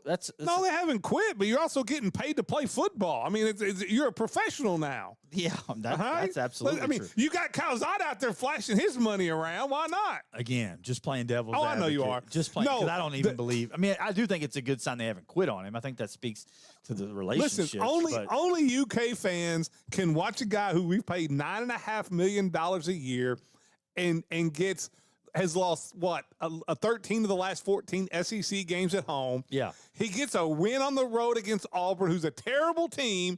they haven't quit, but you're also getting paid to play football. I mean, you're a professional now. Yeah, that's absolutely. I mean, true. you got Calzada out there flashing his money around. Why not? Again, just playing devil's advocate. I know you are. Just playing because I don't even believe. I mean, I do think it's a good sign they haven't quit on him. I think that speaks to the relationship. Listen, only UK fans can watch a guy who we've paid $9.5 million a year, and has lost, 13 of the last 14 SEC games at home. Yeah. He gets a win on the road against Auburn, who's a terrible team.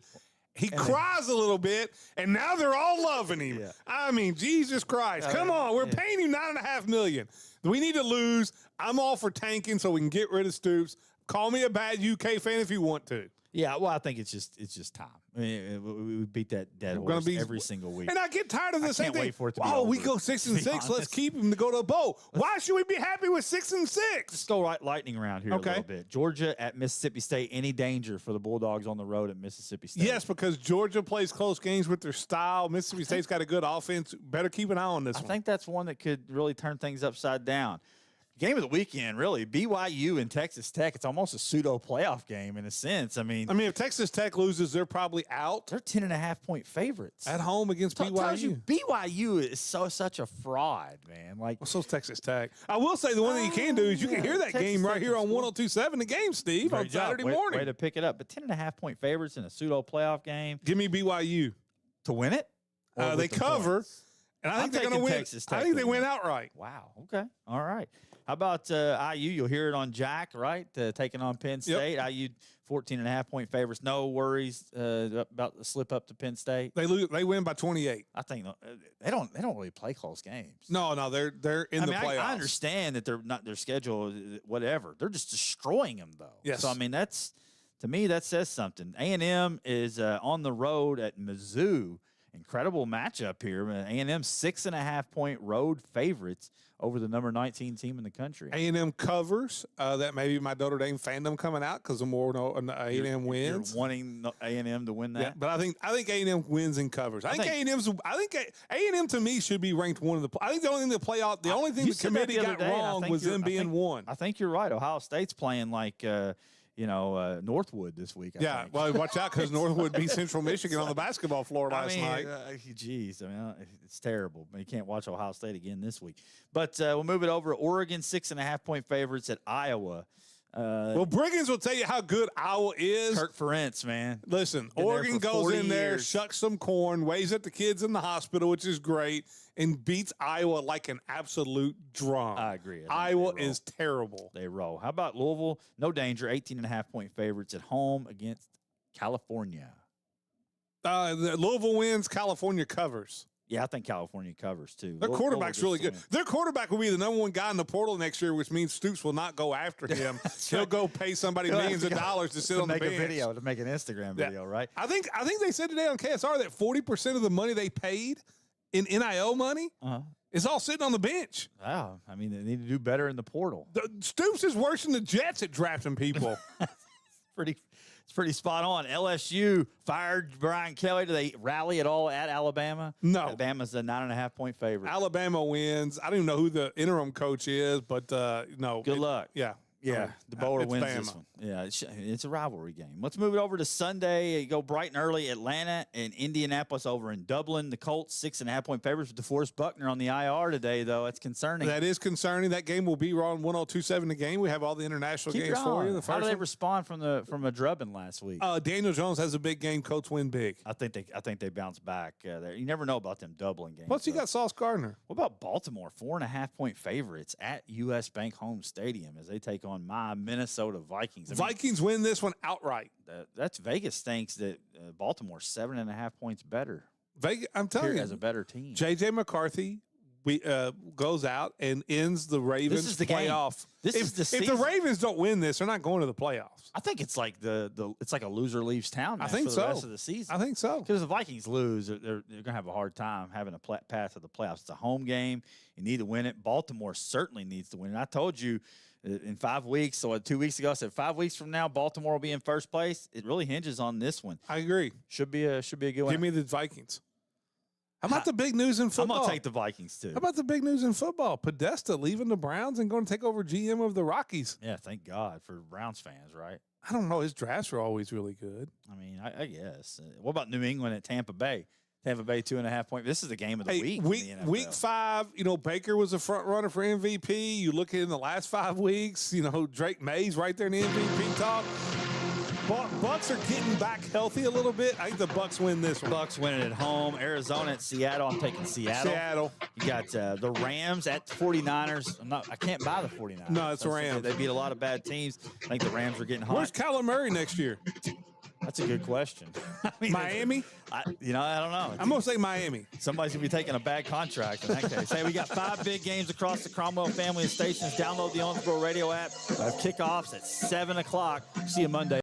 He cries a little bit, and now they're all loving him. Yeah. I mean, Jesus Christ. Come on. We're paying him $9.5 million. We need to lose. I'm all for tanking so we can get rid of Stoops. Call me a bad UK fan if you want to. Yeah, well, I think it's just time. I mean, we beat that dead horse every single week. And I get tired of the same thing. Wait for it to be over, we go 6-6. Let's keep him to go to the bowl. Why should we be happy with 6-6? Let's go lightning round here a little bit. Georgia at Mississippi State. Any danger for the Bulldogs on the road at Mississippi State? Yes, because Georgia plays close games with their style. Mississippi State's got a good offense. Better keep an eye on this one. I think that's one that could really turn things upside down. Game of the weekend, really. BYU and Texas Tech. It's almost a pseudo playoff game in a sense. I mean, if Texas Tech loses, they're probably out. They're 10.5-point favorites at home against BYU. BYU is such a fraud, man. Like, so's Texas Tech. I will say the one that you can do is you can hear that Texas game right Tech here on 102.7 The Game, Steve, on Saturday morning. Way to pick it up. But 10.5-point favorites in a pseudo playoff game. Give me BYU to win it. They cover, and I think they're going to win. Texas Tech I think they win outright. Wow. Okay. All right. How about IU? You'll hear it on Jack, right? Taking on Penn State. Yep. IU 14.5-point favorites. No worries about the slip up to Penn State. They win by 28. I think they don't really play close games. No, they're in the playoffs. I understand that they're not their schedule, whatever. They're just destroying them though. Yes. So I mean to me that says something. A&M is on the road at Mizzou. Incredible matchup here. A&M 6.5-point road favorites over the number 19 team in the country. A&M covers. That may be my Notre Dame fandom coming out because the more A&M wins. You're wanting A&M to win that. Yeah, but I think A&M wins and covers. I think A&M to me should be ranked one of the. I think the only thing the only thing the committee got wrong was them being one. I think you're right. Ohio State's playing like. Northwood this week. I think. Well, watch out because Northwood beat Central Michigan on the basketball floor last night. Geez, it's terrible. You can't watch Ohio State again this week. But we'll move it over. Oregon 6.5-point favorites at Iowa. Briggins will tell you how good Iowa is. Kirk Ferentz, man. Listen, Oregon goes in there, shucks some corn, waves at the kids in the hospital, which is great, and beats Iowa like an absolute drum. I agree. Iowa is terrible. They roll. How about Louisville? No danger. 18.5-point favorites at home against California. Louisville wins. California covers. Yeah, I think California covers too. Their quarterback's really good. Their quarterback will be the #1 guy in the portal next year, which means Stoops will not go after him. He'll go pay somebody millions of dollars to sit on the bench. To make an Instagram video, right? I think they said today on KSR that 40% of the money they paid in NIL money is all sitting on the bench. Wow. I mean, they need to do better in the portal. Stoops is worse than the Jets at drafting people. It's pretty spot on. LSU fired Brian Kelly. Do they rally at all at Alabama? No. Alabama's a 9.5-point favorite. Alabama wins. I don't even know who the interim coach is, but no. Good luck. Yeah. Yeah, the Bowler it's wins Bama. this one. Yeah, it's a rivalry game. Let's move it over to Sunday. You go bright and early. Atlanta and Indianapolis over in Dublin. The Colts 6.5-point favorites with DeForest Buckner on the IR today, though. That's concerning. That is concerning. That game will be on 102.7 the game. We have all the international games for you. The How first do they one. respond from a drubbing last week? Daniel Jones has a big game. Colts win big. I think they bounce back. There. You never know about them Dublin games. Plus, you got Sauce Gardner. What about Baltimore? 4.5-point favorites at U.S. Bank Home Stadium as they take on my Minnesota Vikings. Vikings win this one outright. That's Vegas thinks that Baltimore's 7.5 points better. Vegas, I'm telling you, as a better team. J.J. McCarthy goes out and ends the Ravens This is the playoff. Game. If the season. Ravens don't win this, they're not going to the playoffs. I think it's like it's like a loser leaves town. I match think for the so. rest of the season. I think so. Because if the Vikings lose, they're going to have a hard time having a path to the playoffs. It's a home game. You need to win it. Baltimore certainly needs to win it. I told you in 5 weeks, so 2 weeks ago, I said 5 weeks from now, Baltimore will be in first place. It really hinges on this one. I agree. Should be a good one. Give me the Vikings. How about the big news in football? I'm going to take the Vikings, too. How about the big news in football? Podesta leaving the Browns and going to take over GM of the Rockies. Yeah, thank God for Browns fans, right? I don't know. His drafts are always really good. I mean, I guess. What about New England at Tampa Bay? Tampa Bay 2.5 point. This is the game of the week. Week 5, Baker was a front runner for MVP. You look at in the last 5 weeks, Drake May's right there in the MVP talk. Bucks are getting back healthy a little bit. I think the Bucks win this one. Bucks winning at home. Arizona at Seattle. I'm taking Seattle. You got the Rams at 49ers. I can't buy the 49ers. No, it's the Rams. They beat a lot of bad teams. I think the Rams are getting hot. Where's Kyler Murray next year? That's a good question. Miami? I don't know. I'm going to say Miami. Somebody's going to be taking a bad contract in that case. Hey, we got 5 big games across the Cromwell family of stations. Download the Owensboro radio app. Kickoffs at 7 o'clock. See you Monday.